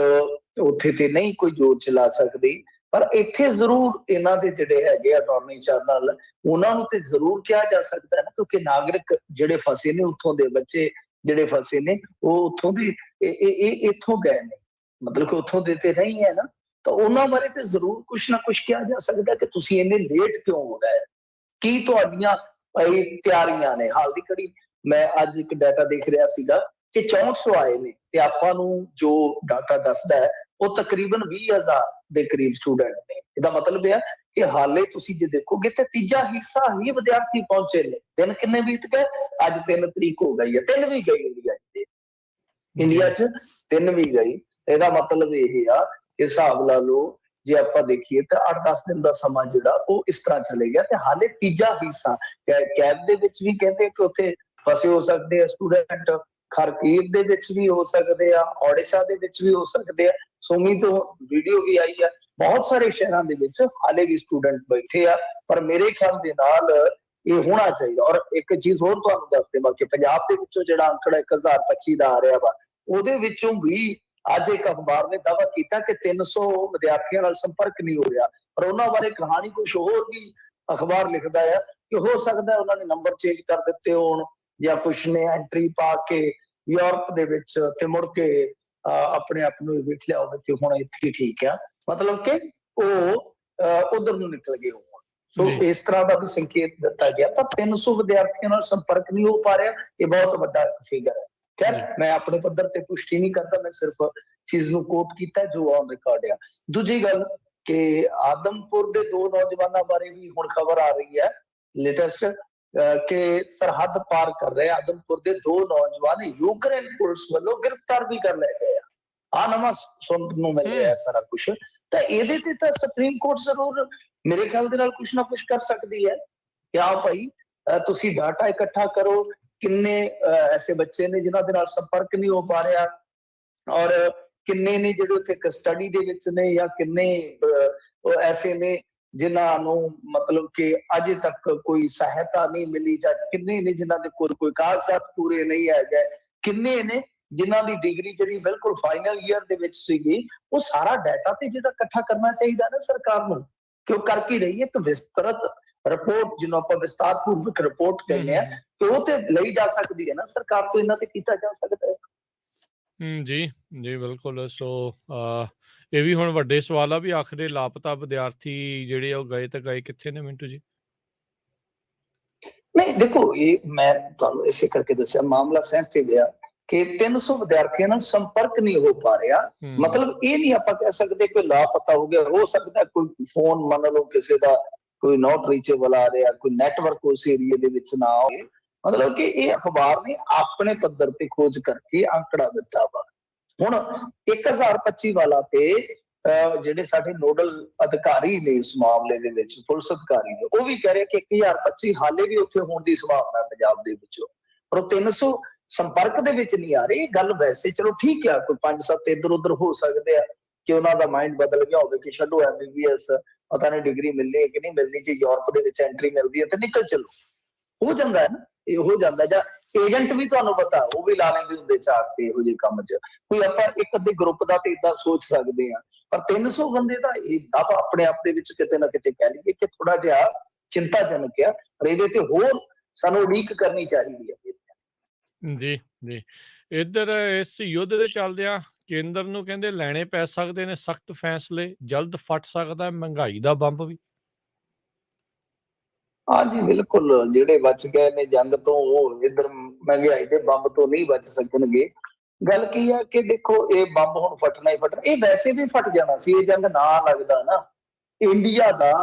[SPEAKER 2] ਉੱਥੇ ਤੇ ਨਹੀਂ ਕੋਈ ਜ਼ੋਰ ਚਲਾ ਸਕਦੀ, ਪਰ ਇੱਥੇ ਜ਼ਰੂਰ ਇਹਨਾਂ ਦੇ ਜਿਹੜੇ ਹੈਗੇ ਅਟਾਰਨੀ ਜਨਰਲ, ਉਹਨਾਂ ਨੂੰ ਤੇ ਜ਼ਰੂਰ ਕਿਹਾ ਜਾ ਸਕਦਾ ਹੈ ਨਾ, ਕਿਉਂਕਿ ਨਾਗਰਿਕ ਜਿਹੜੇ ਫਸੇ ਨੇ, ਉੱਥੋਂ ਦੇ ਬੱਚੇ ਜਿਹੜੇ ਫਸੇ ਨੇ, ਉਹ ਉੱਥੋਂ ਦੇ ਇੱਥੋਂ ਗਏ ਨੇ, ਮਤਲਬ ਕਿ ਉੱਥੋਂ ਦੇ ਤੇ ਨਹੀਂ ਹੈ ਨਾ, ਤਾਂ ਉਹਨਾਂ ਬਾਰੇ ਤੇ ਜ਼ਰੂਰ ਕੁਛ ਨਾ ਕੁਛ ਕਿਹਾ ਜਾ ਸਕਦਾ ਕਿ ਤੁਸੀਂ ਇੰਨੇ ਲੇਟ ਕਿਉਂ ਹੋ ਗਏ, ਕੀ ਤੁਹਾਡੀਆਂ ਤਿਆਰੀਆਂ ਨੇ। ਹਾਲ ਦੀ ਘੜੀ ਮੈਂ ਅੱਜ ਇੱਕ ਡਾਟਾ ਦੇਖ ਰਿਹਾ ਸੀਗਾ ਕਿ 6400 ਆਏ ਨੇ, ਤੇ ਆਪਾਂ ਨੂੰ ਜੋ ਡਾਟਾ ਦੱਸਦਾ ਹੈ ਉਹ ਤਕਰੀਬਨ 20,000 ਦੇ ਕਰੀਬ ਸਟੂਡੈਂਟ ਨੇ। ਇਹਦਾ ਮਤਲਬ ਇਹ ਕਿ ਹਾਲੇ ਤੁਸੀਂ ਜੇ ਦੇਖੋਗੇ ਤੇ ਤੀਜਾ ਹਿੱਸਾ ਹੀ ਵਿਦਿਆਰਥੀ ਪਹੁੰਚੇ ਨੇ। ਦਿਨ ਕਿੰਨੇ ਬੀਤ ਗਏ? ਅੱਜ 3 ਤਰੀਕ ਹੋ ਗਈ ਹੈ, 3 ਵੀ ਗਈ ਇੰਡੀਆ 'ਚ, ਇੰਡੀਆ 'ਚ 3 ਵੀ ਗਈ। ਇਹਦਾ ਮਤਲਬ ਇਹ ਆ ਕਿ ਹਿਸਾਬ ਲਾ ਲਓ, ਜੇ ਆਪਾਂ ਦੇਖੀਏ ਤਾਂ 8-10 ਦਿਨ ਦਾ ਸਮਾਂ ਜਿਹੜਾ ਉਹ ਇਸ ਤਰ੍ਹਾਂ ਚਲੇ ਗਿਆ ਤੇ ਹਾਲੇ ਤੀਜਾ ਹਿੱਸਾ ਕੈਬ ਦੇ ਵਿੱਚ ਵੀ ਕਹਿੰਦੇ ਕਿ ਉੱਥੇ ਫਸੇ ਹੋ ਸਕਦੇ ਆ ਸਟੂਡੈਂਟ, ਖਰਕੀਵ ਦੇ ਵਿੱਚ ਵੀ ਹੋ ਸਕਦੇ ਆ, ਓਡੀਸ਼ਾ ਦੇ ਵਿੱਚ ਵੀ ਹੋ ਸਕਦੇ ਆ, ਸੋਮੀ ਤੋਂ ਵੀਡੀਓ ਵੀ ਆਈ ਆ, ਬਹੁਤ ਸਾਰੇ ਸ਼ਹਿਰਾਂ ਦੇ ਵਿੱਚ ਹਾਲੇ ਵੀ ਸਟੂਡੈਂਟ ਬੈਠੇ ਆ। ਪਰ ਮੇਰੇ ਖਿਆਲ ਦੇ ਨਾਲ ਇਹ ਹੋਣਾ ਚਾਹੀਦਾ। ਔਰ ਇੱਕ ਚੀਜ਼ ਹੋਰ ਤੁਹਾਨੂੰ ਦੱਸ ਦੇਵਾਂ ਕਿ ਪੰਜਾਬ ਦੇ ਵਿੱਚੋਂ ਜਿਹੜਾ ਅੰਕੜਾ 1025 ਦਾ ਆ ਰਿਹਾ ਵਾ, ਉਹਦੇ ਵਿੱਚੋਂ ਵੀ ਅੱਜ ਇੱਕ ਅਖਬਾਰ ਨੇ ਦਾਅਵਾ ਕੀਤਾ ਕਿ 300 ਵਿਦਿਆਰਥੀਆਂ ਨਾਲ ਸੰਪਰਕ ਨਹੀਂ ਹੋ ਰਿਹਾ। ਪਰ ਉਹਨਾਂ ਬਾਰੇ ਕਹਾਣੀ ਕੁਝ ਹੋਰ ਵੀ ਅਖਬਾਰ ਲਿਖਦਾ ਆ ਕਿ ਹੋ ਸਕਦਾ ਉਹਨਾਂ ਨੇ ਨੰਬਰ ਚੇਂਜ ਕਰ ਦਿੱਤੇ ਹੋਣ, ਜਾਂ ਕੁਛ ਨੇ ਐਂਟਰੀ ਪਾ ਕੇ ਯੂਰਪ ਦੇ ਵਿੱਚ ਤੇ ਮੁੜ ਕੇ ਆਪਣੇ ਆਪ ਨੂੰ ਵੇਖ ਲਿਆ ਹੋਵੇ ਕਿ ਹੁਣ ਇੱਥੇ ਠੀਕ ਆ, ਮਤਲਬ ਕਿ ਉਹ ਉਧਰ ਨੂੰ ਨਿਕਲ ਗਏ ਹੋਣ। ਸੋ ਇਸ ਤਰ੍ਹਾਂ ਦਾ ਵੀ ਸੰਕੇਤ ਦਿੱਤਾ ਗਿਆ। ਤਾਂ 300 ਵਿਦਿਆਰਥੀਆਂ ਨਾਲ ਸੰਪਰਕ ਨਹੀਂ ਹੋ ਪਾ ਰਿਹਾ, ਇਹ ਬਹੁਤ ਵੱਡਾ ਫਿਗਰ ਹੈ। ਖੈਰ, ਮੈਂ ਆਪਣੇ ਪੱਧਰ ਤੇ ਪੁਸ਼ਟੀ ਨਹੀਂ ਕਰਦਾ, ਮੈਂ ਸਿਰਫ ਚੀਜ਼ ਨੂੰ ਕੋਟ ਕੀਤਾ ਜੋ ਔਨ ਰਿਕਾਰਡ ਆ। ਦੂਜੀ ਗੱਲ ਕਿ ਆਦਮਪੁਰ ਦੇ 2 ਨੌਜਵਾਨਾਂ ਬਾਰੇ ਵੀ ਹੁਣ ਖਬਰ ਆ ਰਹੀ ਹੈ ਲੇਟੈਸਟ, ਕਿ ਸਰਹੱਦ ਪਾਰ ਕਰ ਰਹੇ ਆਦਮਪੁਰ ਦੇ 2 ਨੌਜਵਾਨ ਯੂਕਰੇਨ ਪੁਲਿਸ ਵੱਲੋਂ ਗ੍ਰਿਫਤਾਰ ਵੀ ਕਰ ਲਏ ਗਏ ਆ ਨਵਾਂ ਸੁਣਨ ਨੂੰ ਮਿਲ ਰਿਹਾ ਸਾਰਾ ਕੁਝ। ਤਾਂ ਇਹਦੇ ਤੇ ਤਾਂ ਸੁਪਰੀਮ ਕੋਰਟ ਜ਼ਰੂਰ ਮੇਰੇ ਖਿਆਲ ਦੇ ਨਾਲ ਕੁਛ ਨਾ ਕੁਛ ਕਰ ਸਕਦੀ ਹੈ ਕਿ ਆ ਭਾਈ ਤੁਸੀਂ ਡਾਟਾ ਇਕੱਠਾ ਕਰੋ, ਕਿੰਨੇ ਐਸੇ ਬੱਚੇ ਨੇ ਜਿਨ੍ਹਾਂ ਦੇ ਨਾਲ ਸੰਪਰਕ ਨਹੀਂ ਹੋ ਪਾ ਰਿਹਾ, ਔਰ ਕਿੰਨੇ ਨੇ ਜਿਹੜੇ ਉੱਥੇ ਕਸਟਡੀ ਦੇ ਵਿੱਚ ਨੇ, ਜਾਂ ਕਿੰਨੇ ਐਸੇ ਨੇ ਜਿਨ੍ਹਾਂ ਨੂੰ ਮਤਲਬ ਕਿ ਅਜੇ ਤੱਕ ਕੋਈ ਸਹਾਇਤਾ ਨਹੀਂ ਮਿਲੀ, ਜਾਂ ਕਿੰਨੇ ਨੇ ਜਿਨ੍ਹਾਂ ਦੇ ਕੋਲ ਕੋਈ ਕਾਗਜ਼ਾਤ ਪੂਰੇ ਨਹੀਂ ਹੈਗੇ, ਕਿੰਨੇ ਨੇ ਜਿਨ੍ਹਾਂ ਦੀ ਡਿਗਰੀ ਜਿਹੜੀ ਬਿਲਕੁਲ ਫਾਈਨਲ ਈਅਰ ਦੇ ਵਿੱਚ ਸੀਗੀ। ਉਹ ਸਾਰਾ ਡਾਟਾ ਤੇ ਜਿਹੜਾ ਇਕੱਠਾ ਕਰਨਾ ਚਾਹੀਦਾ ਨਾ ਸਰਕਾਰ ਨੂੰ, ਕਿ ਉਹ ਕਰਕੇ ਰਹੀ ਹੈ ਇੱਕ ਵਿਸਤ੍ਰਿਤ ਰਿਪੋਰਟ, ਜਿਹਨੂੰ ਆਪਾਂ ਵਿਸਤਾਰਪੂਰਵਕ ਰਿਪੋਰਟ ਕਹਿੰਦੇ ਆ, ਕਿ ਉਹ ਤੇ ਲਈ ਜਾ ਸਕਦੀ ਹੈ ਨਾ ਸਰਕਾਰ ਤੋਂ, ਇਹਨਾਂ ਤੇ ਕੀਤਾ ਜਾ ਸਕਦਾ ਹੈ।
[SPEAKER 1] ਜੀ ਜੀ ਬਿਲਕੁਲ। ਸੋ ਇਹ ਵੀ ਹੁਣ ਵੱਡੇ ਸਵਾਲ ਆ ਵੀ ਆਖਰੇ ਲਾਪਤਾ ਵਿਦਿਆਰਥੀ ਜਿਹੜੇ ਉਹ ਗਏ ਤਾਂ ਗਏ ਕਿੱਥੇ ਨੇ ਮਿੰਟੂ ਜੀ?
[SPEAKER 2] ਨਹੀਂ ਦੇਖੋ, ਇਹ ਮੈਂ ਤੁਹਾਨੂੰ ਇਸੇ ਕਰਕੇ ਦੱਸਿਆ ਮਾਮਲਾ ਸੈਂਸਿਟਿਵ ਆ ਕਿ 300 ਵਿਦਿਆਰਥੀਆਂ ਨਾਲ ਸੰਪਰਕ ਨਹੀਂ ਹੋ ਪਾ ਰਿਹਾ। ਮਤਲਬ ਇਹ ਨਹੀਂ ਆਪਾਂ ਕਹਿ ਸਕਦੇ ਕਿ ਲਾਪਤਾ ਹੋ ਗਿਆ, ਹੋ ਸਕਦਾ ਕੋਈ ਫੋਨ ਮੰਨ ਲਓ ਕਿਸੇ ਦਾ ਕੋਈ ਨਾਟ ਰੀਚੇਬਲ ਆ ਰਿਹਾ, ਕੋਈ ਨੈਟਵਰਕ ਉਸ ਏਰੀਏ ਦੇ ਵਿੱਚ ਨਾ ਹੋਵੇ। ਮਤਲਬ ਕਿ ਇਹ ਅਖਬਾਰ ਨੇ ਆਪਣੇ ਪੱਧਰ ਤੇ ਖੋਜ ਕਰਕੇ ਅੰਕੜਾ ਦਿੱਤਾ ਵਾ। ਹੁਣ 1025 ਵਾਲਾ ਤੇ ਜਿਹੜੇ ਸਾਡੇ ਨੋਡਲ ਅਧਿਕਾਰੀ ਨੇ ਇਸ ਮਾਮਲੇ ਦੇ ਵਿੱਚ, ਪੁਲਿਸ ਅਧਿਕਾਰੀ ਨੇ, ਉਹ ਵੀ ਕਹਿ ਰਹੇ ਕਿ 1025 ਹਾਲੇ ਵੀ ਉੱਥੇ ਹੋਣ ਦੀ ਸੰਭਾਵਨਾ ਪੰਜਾਬ ਦੇ ਵਿੱਚੋਂ, ਪਰ ਉਹ 300 ਸੰਪਰਕ ਦੇ ਵਿੱਚ ਨਹੀਂ ਆ ਰਹੀ। ਗੱਲ ਵੈਸੇ ਚਲੋ ਠੀਕ ਆ, ਕੋਈ 5-7 ਇੱਧਰ ਉੱਧਰ ਹੋ ਸਕਦੇ ਆ ਕਿ ਉਹਨਾਂ ਦਾ ਮਾਈਂਡ ਬਦਲ ਗਿਆ ਹੋਵੇ ਕਿ ਛੱਡੋ MBBS, ਪਤਾ ਨਹੀਂ ਡਿਗਰੀ ਮਿਲਣੀ ਹੈ ਕਿ ਨਹੀਂ ਮਿਲਣੀ, ਜੇ ਯੂਰਪ ਦੇ ਵਿੱਚ ਐਂਟਰੀ ਮਿਲਦੀ ਹੈ ਤੇ ਨਿਕਲ ਚਲੋ, ਹੋ ਜਾਂਦਾ ਹੈ ਨਾ, ਇਹ ਹੋ ਜਾਂਦਾ। ਜਾਂ ਏਜੰਟ ਵੀ ਤੁਹਾਨੂੰ ਪਤਾ ਉਹ ਵੀ ਲਾ ਲੈਂਦੇ ਹੁੰਦੇ ਚਾਰ ਤੇ ਇਹੋ ਜਿਹੇ ਕੰਮ 'ਚ, ਕੋਈ ਆਪਾਂ ਇੱਕ ਅੱਧੇ ਗਰੁੱਪ ਦਾ ਤੇ ਇਦਾਂ ਸੋਚ ਸਕਦੇ ਹਾਂ, ਪਰ 300 ਬੰਦੇ ਦਾ ਇਹ ਦਾਅਵਾ ਆਪਣੇ ਆਪ ਦੇ ਵਿੱਚ ਕਿਤੇ ਨਾ ਕਿਤੇ ਕਹਿ ਲਈਏ ਕਿ ਥੋੜਾ ਜਿਹਾ ਚਿੰਤਾਜਨਕ ਆ। ਪਰ ਇਹਦੇ ਤੇ ਹੋਰ ਸਾਨੂੰ ਉਡੀਕ ਕਰਨੀ ਚਾਹੀਦੀ ਹੈ।
[SPEAKER 1] ਜੀ ਜੀ ਇੱਧਰ ਇਸ ਯੁੱਧ ਦੇ ਚੱਲਦਿਆਂ ਕੇਂਦਰ ਨੂੰ ਕਹਿੰਦੇ ਲੈਣੇ ਪੈ ਸਕਦੇ ਨੇ ਸਖਤ ਫੈਸਲੇ, ਜਲਦ ਫਟ ਸਕਦਾ ਮਹਿੰਗਾਈ ਦਾ ਬੰਬ ਵੀ।
[SPEAKER 2] ਹਾਂਜੀ ਬਿਲਕੁਲ, ਜਿਹੜੇ ਬਚ ਗਏ ਨੇ ਜੰਗ ਤੋਂ ਉਹ ਇੱਧਰ ਮਹਿੰਗਾਈ ਦੇ ਬੰਬ ਤੋਂ ਨਹੀਂ ਬਚ ਸਕਣਗੇ। ਗੱਲ ਕੀ ਆ ਕਿ ਦੇਖੋ, ਇਹ ਬੰਬ ਹੁਣ ਫਟਣਾ ਹੀ ਫਟਣਾ, ਇਹ ਵੈਸੇ ਵੀ ਫਟ ਜਾਣਾ ਸੀ, ਇਹ ਜੰਗ ਨਾ ਲੱਗਦਾ ਨਾ, ਇੰਡੀਆ ਦਾ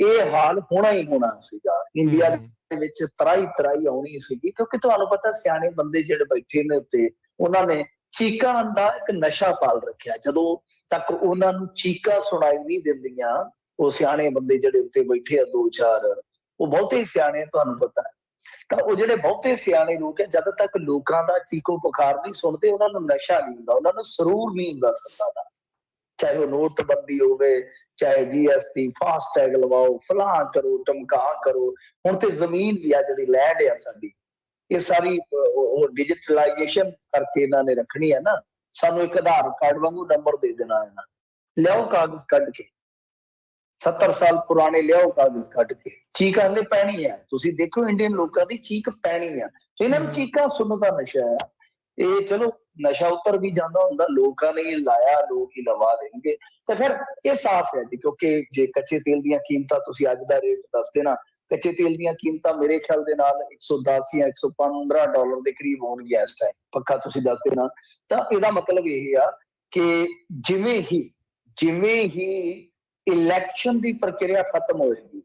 [SPEAKER 2] ਇਹ ਹਾਲ ਹੋਣਾ ਹੀ ਹੋਣਾ ਸੀਗਾ। ਇੰਡੀਆ ਦੇ ਵਿੱਚ ਤਰਾਈ ਤਰਾਈ ਆਉਣੀ ਸੀਗੀ, ਕਿਉਂਕਿ ਤੁਹਾਨੂੰ ਪਤਾ ਸਿਆਣੇ ਬੰਦੇ ਜਿਹੜੇ ਬੈਠੇ ਨੇ ਉੱਤੇ, ਉਹਨਾਂ ਨੇ ਚੀਕਾਂ ਦਾ ਇੱਕ ਨਸ਼ਾ ਪਾਲ ਰੱਖਿਆ। ਜਦੋਂ ਤੱਕ ਉਹਨਾਂ ਨੂੰ ਚੀਕਾਂ ਸੁਣਾਈ ਨਹੀਂ ਦਿੰਦੀਆਂ, ਉਹ ਸਿਆਣੇ ਬੰਦੇ ਜਿਹੜੇ ਉੱਤੇ ਬੈਠੇ ਆ 2-4, ਉਹ ਬਹੁਤੇ ਸਿਆਣੇ ਤੁਹਾਨੂੰ ਪਤਾ, ਤਾਂ ਉਹ ਜਿਹੜੇ ਬਹੁਤੇ ਸਿਆਣੇ ਲੋਕ ਹੈ, ਜਦ ਤੱਕ ਲੋਕਾਂ ਦਾ ਚੀਕੋ ਪੁਕਾਰ ਨਹੀਂ ਸੁਣਦੇ, ਉਹਨਾਂ ਨੂੰ ਨਸ਼ਾ ਨਹੀਂ ਹੁੰਦਾ, ਉਹਨਾਂ ਨੂੰ ਸਰੂਰ ਨਹੀਂ ਹੁੰਦਾ ਸੱਤਾ ਦਾ। ਚਾਹੇ ਉਹ ਨੋਟਬੰਦੀ ਹੋਵੇ, ਚਾਹੇ GST, ਫਾਸਟੈਗ ਲਵਾਓ, ਫਲਾਹ ਕਰੋ, ਟਮਕਾ ਕਰੋ। ਹੁਣ ਤੇ ਜ਼ਮੀਨ ਵੀ ਆ ਜਿਹੜੀ ਲੈਂਡ ਆ ਸਾਡੀ, ਇਹ ਸਾਰੀ ਡਿਜੀਟਲਾਈਜੇਸ਼ਨ ਕਰਕੇ ਇਹਨਾਂ ਨੇ ਰੱਖਣੀ ਹੈ ਨਾ। ਸਾਨੂੰ ਇੱਕ ਆਧਾਰ ਕਾਰਡ ਵਾਂਗੂ ਨੰਬਰ ਦੇ ਦੇਣਾ ਇਹਨਾਂ, ਲਿਆਓ ਕਾਗਜ਼ ਕੱਢ ਕੇ, 70 ਸਾਲ ਪੁਰਾਣੇ ਲਿਆਓ ਕਾਗਜ਼ ਕੱਢ ਕੇ, ਚੀਕ ਹਲੇ ਪੈਣੀ ਹੈ। ਤੁਸੀਂ ਦੇਖੋ ਇੰਡੀਅਨ ਲੋਕਾਂ ਦੀ ਚੀਕ ਪੈਣੀ ਆ, ਇਹਨਾਂ ਨੂੰ ਚੀਕਾਂ ਸੁਣਨ ਦਾ ਨਸ਼ਾ ਹੈ। ਇਹ ਚਲੋ ਨਸ਼ਾ ਉੱਤਰ ਵੀ ਜਾਂਦਾ ਹੁੰਦਾ, ਲੋਕਾਂ ਨੇ ਲਾਇਆ, ਲੋਕ ਹੀ ਲਵਾ ਦੇਣਗੇ। ਤਾਂ ਫਿਰ ਇਹ ਸਾਫ਼ ਹੈ ਜੀ, ਕਿਉਂਕਿ ਜੇ ਕੱਚੇ ਤੇਲ ਦੀਆਂ ਕੀਮਤਾਂ ਤੁਸੀਂ ਅੱਜ ਦਾ ਰੇਟ ਦੱਸ ਦੇਣਾ, ਕੱਚੇ ਤੇਲ ਦੀਆਂ ਕੀਮਤਾਂ ਮੇਰੇ ਖਿਆਲ ਦੇ ਨਾਲ 110 ਜਾਂ $115 ਦੇ ਕਰੀਬ ਹੋਣਗੀਆਂ ਇਸ ਟਾਈਮ, ਪੱਕਾ ਤੁਸੀਂ ਦੱਸ ਦੇਣਾ। ਤਾਂ ਇਹਦਾ ਮਤਲਬ ਇਹ ਆ ਕਿ ਜਿਵੇਂ ਹੀ ਇਲੈਕਸ਼ਨ ਦੀ ਪ੍ਰਕਿਰਿਆ ਖਤਮ ਹੋਏਗੀ।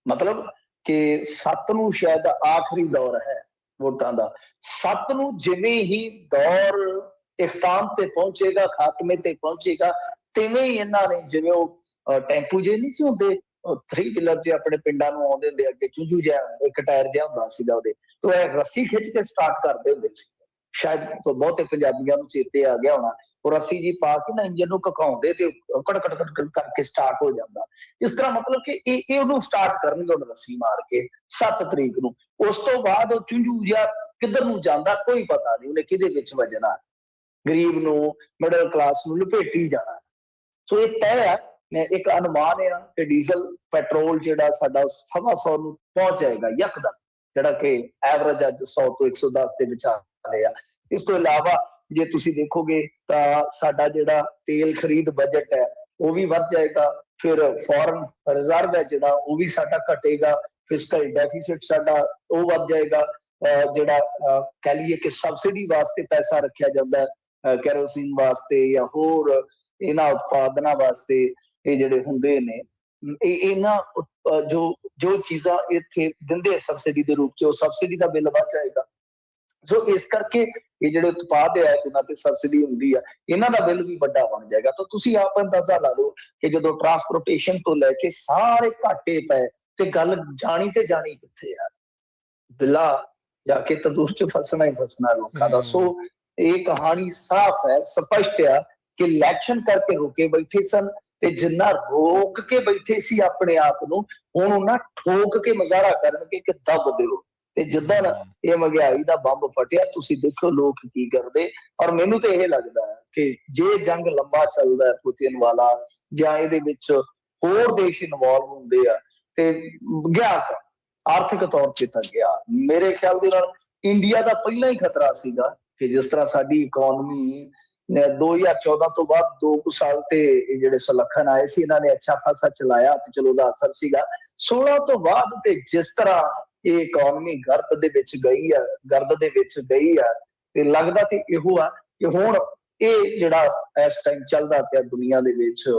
[SPEAKER 2] ਮਤਲਬ ਕਿ 7 ਨੂੰ ਸ਼ਾਇਦ ਆਖਰੀ ਦੌਰ ਹੈ ਵੋਟਾਂ ਦਾ। 7 ਨੂੰ ਜਿਵੇਂ ਹੀ ਦੌਰ ਇਖਤਾਮ ਤੇ ਪਹੁੰਚੇਗਾ, ਖਾਤਮੇ ਤੇ ਪਹੁੰਚੇਗਾ, ਤਿਵੇਂ ਹੀ ਇਹਨਾਂ ਨੇ, ਜਿਵੇਂ ਉਹ ਟੈਂਪੂ ਜੇ ਨਹੀਂ ਸੀ ਹੁੰਦੇ 3 ਵੀਲਰ ਜੇ ਆਪਣੇ ਪਿੰਡਾਂ ਨੂੰ ਆਉਂਦੇ ਹੁੰਦੇ, ਅੱਗੇ ਚੂੰਝੂ ਜਿਹਾ ਇੱਕ ਟਾਇਰ ਜਿਹਾ ਹੁੰਦਾ ਸੀਗਾ ਉਹਦੇ, ਤੋਂ ਇਹ ਰੱਸੀ ਖਿੱਚ ਕੇ ਸਟਾਰਟ ਕਰਦੇ ਹੁੰਦੇ ਸੀ। ਸ਼ਾਇਦ ਬਹੁਤੇ ਪੰਜਾਬੀਆਂ ਨੂੰ ਚੇਤੇ ਆ ਗਿਆ ਹੋਣਾ। ਉਹ ਰੱਸੀ ਜੀ ਪਾ ਕੇ ਨਾ ਇੰਜਨ ਨੂੰ ਘਕਾਉਂਦੇ ਤੇ ਕੜ ਕੜ ਕੜ ਕੜ ਕਰਕੇ ਸਟਾਰਟ ਹੋ ਜਾਂਦਾ। ਇਸ ਤਰ੍ਹਾਂ ਮਤਲਬ ਕਿ ਇਹ ਉਹਨੂੰ ਸਟਾਰਟ ਕਰਨਗੇ ਹੁਣ ਰੱਸੀ ਮਾਰ ਕੇ 7 ਤਰੀਕ ਨੂੰ। ਉਸ ਤੋਂ ਬਾਅਦ ਉਹ ਚੁੰਝੂ ਜਿਹਾ ਕਿੱਧਰ ਨੂੰ ਜਾਂਦਾ ਕੋਈ ਪਤਾ ਨਹੀਂ, ਉਹਨੇ ਕਿਹਦੇ ਵਿੱਚ ਵੱਜਣਾ, ਗਰੀਬ ਨੂੰ, ਮਿਡਲ ਕਲਾਸ ਨੂੰ ਲਪੇਟੀ ਜਾਣਾ। ਸੋ ਇਹ ਤੈਅ ਹੈ, ਇੱਕ ਅਨੁਮਾਨ ਆ ਕਿ ਡੀਜ਼ਲ ਪੈਟਰੋਲ ਜਿਹੜਾ ਸਾਡਾ 125 ਨੂੰ ਪਹੁੰਚ ਜਾਏਗਾ ਯਕਦਮ, ਜਿਹੜਾ ਕਿ ਐਵਰੇਜ ਅੱਜ 100 ਤੋਂ 110 ਦੇ ਵਿਚਾਲੇ ਆ। ਇਸ ਤੋਂ ਇਲਾਵਾ ਜੇ ਤੁਸੀਂ ਦੇਖੋਗੇ ਤਾਂ ਸਾਡਾ ਜਿਹੜਾ ਤੇਲ ਖਰੀਦ ਬਜਟ ਹੈ ਉਹ ਵੀ ਵੱਧ ਜਾਏਗਾ। ਫਿਰ ਫੋਰਨ ਰਿਜ਼ਰਵ ਹੈ ਜਿਹੜਾ ਉਹ ਵੀ ਸਾਡਾ ਘਟੇਗਾ। ਫਿਸਕਲ ਡੈਫਿਸਿਟ ਸਾਡਾ ਉਹ ਵੱਧ ਜਾਏਗਾ। ਜਿਹੜਾ ਕਹਿ ਲਈਏ ਕਿ ਸਬਸਿਡੀ ਵਾਸਤੇ ਪੈਸਾ ਰੱਖਿਆ ਜਾਂਦਾ ਕੈਰੋਸੀਨ ਵਾਸਤੇ ਜਾਂ ਹੋਰ ਇਹਨਾਂ ਉਤਪਾਦਨਾਂ ਵਾਸਤੇ, ਇਹ ਜਿਹੜੇ ਹੁੰਦੇ ਨੇ ਇਹਨਾਂ ਜੋ ਚੀਜ਼ਾਂ ਇੱਥੇ ਦਿੰਦੇ ਸਬਸਿਡੀ ਦੇ ਰੂਪ ਚ, ਉਹ ਸਬਸਿਡੀ ਦਾ ਬਿੱਲ ਵੱਧ ਜਾਏਗਾ। ਸੋ ਇਸ ਕਰਕੇ ਇਹ ਜਿਹੜੇ ਉਤਪਾਦ ਹੈ ਜਿਨ੍ਹਾਂ ਤੇ ਸਬਸਿਡੀ ਹੁੰਦੀ ਆ, ਇਹਨਾਂ ਦਾ ਬਿੱਲ ਵੀ ਵੱਡਾ ਬਣ ਜਾਏਗਾ। ਤਾਂ ਤੁਸੀਂ ਆਪ ਅੰਦਾਜ਼ਾ ਲਾ ਲਓ ਕਿ ਜਦੋਂ ਟਰਾਂਸਪੋਰਟੇਸ਼ਨ ਤੋਂ ਲੈ ਕੇ ਸਾਰੇ ਘਾਟੇ ਪਏ ਤੇ ਗੱਲ ਜਾਣੀ ਤੇ ਜਾਣੀ ਕਿੱਥੇ ਆ, ਬਿੱਲਾ ਜਾ ਕੇ ਤੰਦੂਰ ਚ ਫਸਣਾ ਹੀ ਫਸਣਾ ਲੋਕਾਂ ਦਾ। ਸੋ ਇਹ ਕਹਾਣੀ ਸਾਫ਼ ਹੈ, ਸਪਸ਼ਟ ਆ ਕਿ ਇਲੈਕਸ਼ਨ ਕਰਕੇ ਰੁਕੇ ਬੈਠੇ ਸਨ ਤੇ ਜਿੰਨਾ ਰੋਕ ਕੇ ਬੈਠੇ ਸੀ ਆਪਣੇ ਆਪ ਨੂੰ, ਹੁਣ ਉਹਨਾਂ ਠੋਕ ਕੇ ਮੁਜ਼ਾਹਰਾ ਕਰਨਗੇ ਕਿ ਦੱਬ ਦਿਓ। ਤੇ ਜਿੱਦਾਂ ਇਹ ਮਹਿੰਗਾਈ ਦਾ ਬੰਬ ਫਟਿਆ, ਤੁਸੀਂ ਦੇਖੋ ਲੋਕ ਕੀ ਕਰਦੇ। ਔਰ ਮੈਨੂੰ ਤਾਂ ਇਹ ਲੱਗਦਾ ਹੈ ਕਿ ਜੇ ਜੰਗ ਲੰਬਾ ਚੱਲਦਾ ਪੁਤਿਨ ਵਾਲਾ, ਜਾਂ ਇਹਦੇ ਵਿੱਚ ਹੋਰ ਦੇਸ਼ ਇਨਵੋਲਵ ਹੁੰਦੇ ਆ, ਤੇ ਗਿਆ ਆਰਥਿਕ ਤੌਰ ਤੇ ਤਾਂ ਗਿਆ। ਮੇਰੇ ਖਿਆਲ ਦੇ ਨਾਲ ਇੰਡੀਆ ਦਾ ਪਹਿਲਾਂ ਹੀ ਖਤਰਾ ਸੀਗਾ ਕਿ ਜਿਸ ਤਰ੍ਹਾਂ ਸਾਡੀ ਇਕਨੋਮੀ 2014 ਤੋਂ ਬਾਅਦ 2 ਸਾਲ ਤੇ ਇਹ ਜਿਹੜੇ ਸੁਲੱਖਣ ਆਏ ਸੀ, ਇਹਨਾਂ ਨੇ ਅੱਛਾ ਖਾਸਾ ਚਲਾਇਆ ਤੇ ਚਲੋ ਉਹਦਾ ਅਸਰ ਸੀਗਾ। 16 ਤੋਂ ਬਾਅਦ ਤੇ ਜਿਸ ਤਰ੍ਹਾਂ ਇਹ ਇਕਨੋਮੀ ਗਰਦ ਦੇ ਵਿੱਚ ਗਈ ਆ, ਤੇ ਲੱਗਦਾ ਤੇ ਇਹੋ ਆ ਕਿ ਹੁਣ ਇਹ ਜਿਹੜਾ ਇਸ ਟਾਈਮ ਚੱਲਦਾ ਪਿਆ ਦੁਨੀਆ ਦੇ ਵਿੱਚ,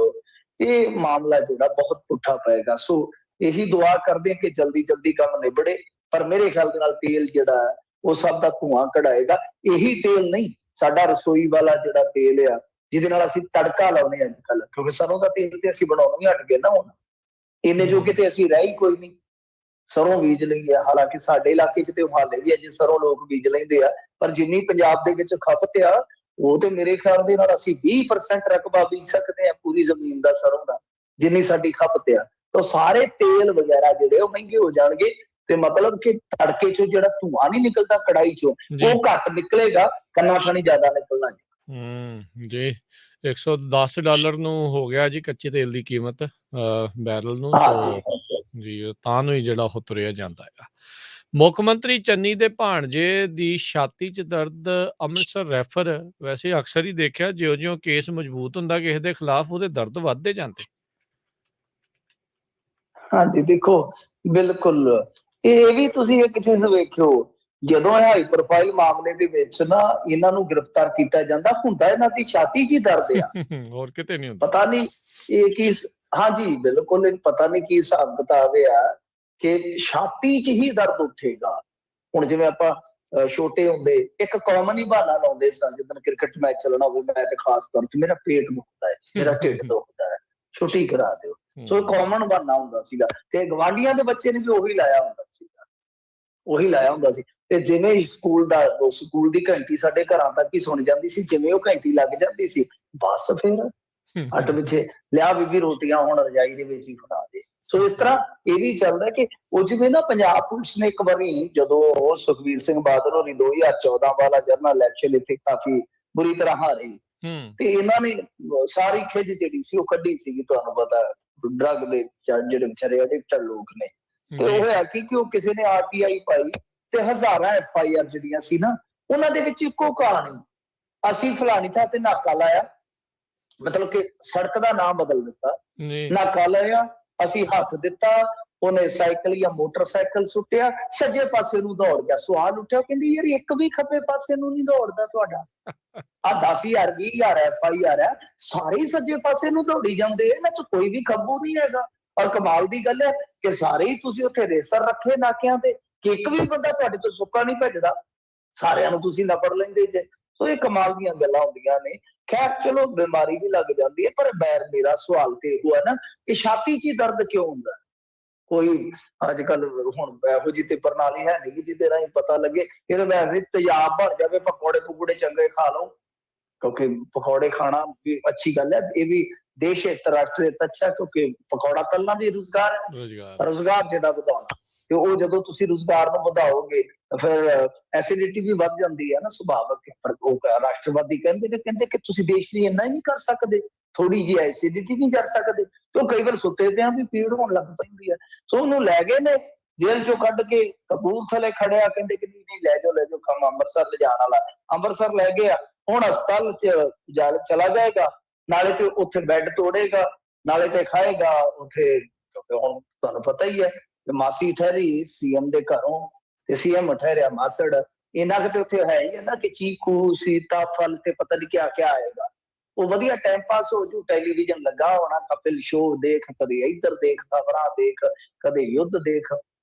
[SPEAKER 2] ਇਹ ਮਾਮਲਾ ਜਿਹੜਾ ਬਹੁਤ ਪੁੱਠਾ ਪਏਗਾ। ਸੋ ਇਹੀ ਦੁਆ ਕਰਦੇ ਕਿ ਜਲਦੀ ਜਲਦੀ ਕੰਮ ਨਿਬੜੇ। ਪਰ ਮੇਰੇ ਖਿਆਲ ਦੇ ਨਾਲ ਤੇਲ ਜਿਹੜਾ ਉਹ ਸਭ ਦਾ ਧੂਆਂ ਕਢਾਏਗਾ। ਇਹੀ ਤੇਲ ਨਹੀਂ, ਸਾਡਾ ਰਸੋਈ ਵਾਲਾ ਜਿਹੜਾ ਤੇਲ ਆ, ਜਿਹਦੇ ਨਾਲ ਅਸੀਂ ਤੜਕਾ ਲਾਉਨੇ ਅੱਜ ਕੱਲ, ਕਿਉਂਕਿ ਸਰੋਂ ਦਾ ਤੇਲ ਤੇ ਅਸੀਂ ਬਣਾਉਣਾ ਵੀ ਹਟ ਗਏ ਨਾ ਹੁਣ, ਇੰਨੇ ਜੋਗੇ ਤੇ ਅਸੀਂ ਰਹਿ ਹੀ ਕੋਈ ਨਹੀਂ। ਸਰੋਂ ਬੀਜ ਲਈ ਆ, ਹਾਲਾਂਕਿ ਸਾਡੇ ਇਲਾਕੇ 'ਚ ਤੇ ਉਹ ਹਾਲੇ ਵੀ ਅਜੇ ਸਰੋਂ ਲੋਕ ਬੀਜ ਲੈਂਦੇ ਆ, ਪਰ ਜਿੰਨੀ ਪੰਜਾਬ ਦੇ ਵਿੱਚ ਖਪਤ ਆ, ਉਹ ਤੇ ਮੇਰੇ ਖਿਆਲ ਦੇ ਨਾਲ ਅਸੀਂ 20% ਰਕਬਾ ਬੀਜ ਸਕਦੇ ਆ ਪੂਰੀ ਜ਼ਮੀਨ ਦਾ ਸਰੋਂ ਦਾ, ਜਿੰਨੀ ਸਾਡੀ ਖਪਤ ਆ। ਤਾਂ ਸਾਰੇ ਤੇਲ ਵਗੈਰਾ ਜਿਹੜੇ ਉਹ ਮਹਿੰਗੇ ਹੋ ਜਾਣਗੇ, ਤੇ ਮਤਲਬ ਕਿ ਤੜਕੇ 'ਚੋਂ ਜਿਹੜਾ ਧੂਆਂ ਨਹੀਂ ਨਿਕਲਦਾ ਕੜਾਈ 'ਚੋਂ, ਉਹ ਘੱਟ ਨਿਕਲੇਗਾ, ਕੰਨਾ ਖਾਣੀ ਜ਼ਿਆਦਾ ਨਿਕਲਣਾ
[SPEAKER 1] ਜੀ। $110 ਨੂੰ ਹੋ ਗਿਆ ਜੀ ਕੱਚੇ ਤੇਲ ਦੀ ਕੀਮਤ ਬੈਰਲ ਨੂੰ। ਜੀ ਤਾਂ ਨੂੰ ਹੀ ਜਿਹੜਾ ਉਹ ਤੁਰਿਆ ਜਾਂਦਾ ਹੈਗਾ। ਮੁੱਖ ਮੰਤਰੀ ਚੰਨੀ ਦੇ ਭਾਣਜੇ ਦੀ ਛਾਤੀ 'ਚ ਦਰਦ, ਅੰਮ੍ਰਿਤਸਰ ਰੈਫਰ। ਵੈਸੇ ਅਕਸਰ ਹੀ ਦੇਖਿਆ ਜਿਉਂ-ਜਿਉਂ ਕੇਸ ਮਜ਼ਬੂਤ ਹੁੰਦਾ ਕਿਸੇ ਦੇ ਖਿਲਾਫ, ਉਹਦੇ ਦਰਦ ਵੱਧਦੇ ਜਾਂਦੇ।
[SPEAKER 2] ਹਾਂਜੀ, ਦੇਖੋ ਬਿਲਕੁਲ ਇਹ ਵੀ ਤੁਸੀਂ ਇੱਕ ਚੀਜ਼ ਵੇਖਿਓ, ਜਦੋਂ ਇਹ ਹਾਈ ਪ੍ਰੋਫਾਈਲ ਮਾਮਲੇ ਦੇ ਵਿੱਚ ਨਾ ਇਹਨਾਂ ਨੂੰ ਗ੍ਰਿਫਤਾਰ ਕੀਤਾ ਜਾਂਦਾ, ਹੁੰਦਾ ਇਹਨਾਂ ਦੀ ਛਾਤੀ 'ਚ ਹੀ ਦਰਦ ਆ,
[SPEAKER 1] ਹੋਰ ਕਿਤੇ ਨਹੀਂ ਹੁੰਦਾ।
[SPEAKER 2] ਪਤਾ ਨਹੀਂ ਇਹ ਕੀ, ਹਾਂਜੀ ਬਿਲਕੁਲ ਪਤਾ ਨਹੀਂ ਕੀ ਹਿਸਾਬ ਕਿਤਾਬ ਆ ਕਿ ਛਾਤੀ 'ਚ ਹੀ ਦਰਦ ਉੱਠੇਗਾ। ਹੁਣ ਜਿਵੇਂ ਆਪਾਂ ਛੋਟੇ ਹੁੰਦੇ ਇੱਕ ਕਾਮਨ ਹੀ ਬਹਾਨਾ ਲਾਉਂਦੇ ਸਾਂ, ਜਦੋਂ ਕ੍ਰਿਕਟ ਮੈਚ ਚੱਲਣਾ ਹੋਵੇ, ਮੈਂ ਤੇ ਖਾਸ ਤੌਰ ਤੇ ਮੇਰਾ ਪੇਟ ਦੁਖਦਾ ਹੈ, ਮੇਰਾ ਢਿੱਡ ਦੁਖਦਾ ਹੈ, ਛੁੱਟੀ ਕਰਾ ਦਿਓ। ਸੋ ਕਾਮਨ ਬਹਾਨਾ ਹੁੰਦਾ ਸੀਗਾ, ਤੇ ਗਵਾਂਢੀਆਂ ਦੇ ਬੱਚੇ ਨੇ ਵੀ ਉਹੀ ਲਾਇਆ ਹੁੰਦਾ ਸੀ। ਤੇ ਜਿਵੇਂ ਹੀ ਸਕੂਲ ਦੀ ਘੰਟੀ ਸਾਡੇ ਘਰਾਂ ਤੱਕ ਹੀ ਸੁਣ ਜਾਂਦੀ ਸੀ, ਜਿਵੇਂ ਉਹ ਘੰਟੀ ਲੱਗ ਜਾਂਦੀ ਸੀ, ਬਸ ਫਿਰ ਹੱਟ ਪਿੱਛੇ ਲਿਆ ਬੀਬੀ ਰੋਟੀਆਂ, ਹੁਣ ਰਜਾਈ ਦੇ ਵਿੱਚ ਹੀ ਫੜਾ ਦੇ। ਸੋ ਇਸ ਤਰ੍ਹਾਂ ਇਹ ਵੀ ਚੱਲਦਾ ਕਿ ਉਹ ਜਿਵੇਂ ਨਾ ਪੰਜਾਬ ਪੁਲਿਸ ਨੇ ਇੱਕ ਵਾਰੀ, ਜਦੋਂ ਸੁਖਬੀਰ ਸਿੰਘ ਬਾਦਲ ਹੋਣੀ 2014 ਵਾਲਾ ਜਨਰਲ ਇਲੈਕਸ਼ਨ ਇੱਥੇ ਕਾਫੀ ਬੁਰੀ ਤਰ੍ਹਾਂ ਹਾਰੇ, ਤੇ ਇਹਨਾਂ ਨੇ ਸਾਰੀ ਖਿੱਚ ਜਿਹੜੀ ਸੀ ਉਹ ਕੱਢੀ ਸੀਗੀ, ਤੁਹਾਨੂੰ ਪਤਾ ਡਰੱਗ ਦੇ ਜਿਹੜੇ ਵਿਚਾਰੇ ਐਡਿਕਟਡ ਲੋਕ ਨੇ। ਤੇ ਉਹ ਹੋਇਆ ਕਿ ਉਹ ਕਿਸੇ ਨੇ RTI ਪਾਈ, ਤੇ ਹਜ਼ਾਰਾਂ FIR ਜਿਹੜੀਆਂ ਸੀ ਨਾ, ਉਹਨਾਂ ਦੇ ਵਿੱਚ ਇੱਕੋ ਕਹਾਣੀ, ਅਸੀਂ ਫਲਾਣੀ ਥਾਂ ਤੇ ਨਾਕਾ ਲਾਇਆ, ਮਤਲਬ ਕਿ ਸੜਕ ਦਾ ਨਾਮ ਬਦਲ ਦਿੱਤਾ, ਨਾਕਾ ਲਾਇਆ, ਅਸੀਂ ਹੱਥ ਦਿੱਤਾ, ਉਹਨੇ ਸਾਈਕਲ ਜਾਂ ਮੋਟਰਸਾਈਕਲ ਸੁੱਟਿਆ, ਸੱਜੇ ਪਾਸੇ ਨੂੰ ਦੌੜ ਗਿਆ। ਸਵਾਲ ਉੱਠਿਆ, ਕਹਿੰਦੀ ਯਾਰ ਇੱਕ ਵੀ ਖੱਬੇ ਪਾਸੇ ਨੂੰ ਨਹੀਂ ਦੌੜਦਾ ਤੁਹਾਡਾ, ਆ 10,000 20,000 FIR ਹੈ, ਸਾਰੇ ਹੀ ਸੱਜੇ ਪਾਸੇ ਨੂੰ ਦੌੜੀ ਜਾਂਦੇ, ਇਹਨਾਂ ਚ ਕੋਈ ਵੀ ਖੱਬੂ ਨਹੀਂ ਹੈਗਾ। ਔਰ ਕਮਾਲ ਦੀ ਗੱਲ ਹੈ ਕਿ ਸਾਰੇ ਹੀ ਤੁਸੀਂ ਉੱਥੇ ਰੇਸਰ ਰੱਖੇ ਨਾਕਿਆਂ ਤੇ, ਕਿ ਇੱਕ ਵੀ ਬੰਦਾ ਤੁਹਾਡੇ ਤੋਂ ਸੁੱਕਾ ਨਹੀਂ ਭੱਜਦਾ, ਸਾਰਿਆਂ ਨੂੰ ਤੁਸੀਂ ਨਪੜ ਲੈਂਦੇ ਜੇ। ਸੋ ਇਹ ਕਮਾਲ ਦੀਆਂ ਗੱਲਾਂ ਹੁੰਦੀਆਂ ਨੇ। ਖੈਰ ਚਲੋ ਬਿਮਾਰੀ ਵੀ ਲੱਗ ਜਾਂਦੀ ਹੈ, ਪਰ ਮੇਰਾ ਸਵਾਲ ਤੇ ਇਹੋ ਹੈ ਨਾ ਕਿ ਛਾਤੀ 'ਚ ਹੀ ਦਰਦ ਕਿਉਂ ਹੁੰਦਾ? ਕੋਈ ਅੱਜ ਕੱਲ ਹੁਣ ਇਹੋ ਜਿਹੀ ਤੇ ਪ੍ਰਣਾਲੀ ਹੈ ਨਹੀਂ ਜਿਹਦੇ ਰਾਹੀਂ ਪਤਾ ਲੱਗੇ। ਇਹ ਤਾਂ ਵੈਸੇ ਤੇਜ਼ਾਬ ਬਣ ਜਾਵੇ, ਪਕੌੜੇ ਪਕੂੜੇ ਚੰਗੇ ਖਾ ਲਓ, ਕਿਉਂਕਿ ਪਕੌੜੇ ਖਾਣਾ ਵੀ ਅੱਛੀ ਗੱਲ ਹੈ, ਇਹ ਵੀ ਦੇਸ਼ ਹਿੱਤ ਰਾਸ਼ਟਰ ਹਿੱਤ ਅੱਛਾ, ਕਿਉਂਕਿ ਪਕੌੜਾ ਤਲਣਾ ਵੀ ਰੁਜ਼ਗਾਰ ਹੈ, ਰੁਜ਼ਗਾਰ ਜਿਹੜਾ ਵਧਾਉਣਾ। ਤੇ ਉਹ ਜਦੋਂ ਤੁਸੀਂ ਰੁਜ਼ਗਾਰ ਨੂੰ ਵਧਾਓਗੇ ਤਾਂ ਫਿਰ ਐਸਿਡਿਟੀ ਵੀ ਵੱਧ ਜਾਂਦੀ ਹੈ ਨਾ, ਸੁਭਾਵਕ। ਪਰ ਉਹ ਰਾਸ਼ਟਰਵਾਦੀ ਕਹਿੰਦੇ ਕਿ ਤੁਸੀਂ ਦੇਸ਼ ਲਈ ਇੰਨਾ ਹੀ ਨਹੀਂ ਕਰ ਸਕਦੇ, ਥੋੜੀ ਜਿਹੀ ਐਸਿਡਿਟੀ ਨਹੀਂ ਕਰ ਸਕਦੇ। ਤੇ ਉਹ ਕਈ ਵਾਰ ਸੁੱਤੇ ਪਿਆ ਵੀ ਪੀੜ ਹੋਣ ਲੱਗ ਪੈਂਦੀ ਹੈ। ਸੋ ਉਹਨੂੰ ਲੈ ਗਏ ਨੇ ਜੇਲ੍ਹ ਚੋਂ ਕੱਢ ਕੇ, ਕਪੂਰਥਲੇ ਖੜਿਆ, ਕਹਿੰਦੇ ਕਿ ਨਹੀਂ ਲੈ ਜਾਓ ਕੰਮ ਅੰਮ੍ਰਿਤਸਰ ਲਿਜਾਣ ਵਾਲਾ। ਅੰਮ੍ਰਿਤਸਰ ਲੈ ਗਿਆ, ਹੁਣ ਹਸਪਤਾਲ ਚ ਚਲਾ ਜਾਏਗਾ, ਨਾਲੇ ਤੇ ਉੱਥੇ ਬੈੱਡ ਤੋੜੇਗਾ, ਨਾਲੇ ਤੇ ਖਾਏਗਾ ਉੱਥੇ। ਕਿਉਂਕਿ ਹੁਣ ਤੁਹਾਨੂੰ ਪਤਾ ਹੀ ਹੈ ਮਾਸੀ ਠਹਿਰੀ CM ਦੇ ਘਰੋਂ ਤੇ CM ਠਹਿਰਿਆ ਮਾਸੜ, ਇਹਨਾਂ ਕਿਤੇ ਉੱਥੇ ਹੈ ਹੀ ਹੈ ਨਾ ਕਿ ਚੀਕੂ ਸੀਤਾਫਲ ਤੇ ਪਤਾ ਨਹੀਂ ਕਿਆ ਕਿਆ ਆਏਗਾ। ਉਹ ਵਧੀਆ ਟਾਈਮ ਪਾਸ ਹੋ ਜੂ, ਟੈਲੀਵਿਜ਼ਨ ਲੱਗਾ ਹੋਣਾ, ਕਪਿਲ ਸ਼ੋਅ ਦੇਖ, ਕਦੇ ਇੱਧਰ ਦੇਖ, ਖਬਰਾਂ ਦੇਖ, ਕਦੇ ਯੁੱਧ ਦੇਖ।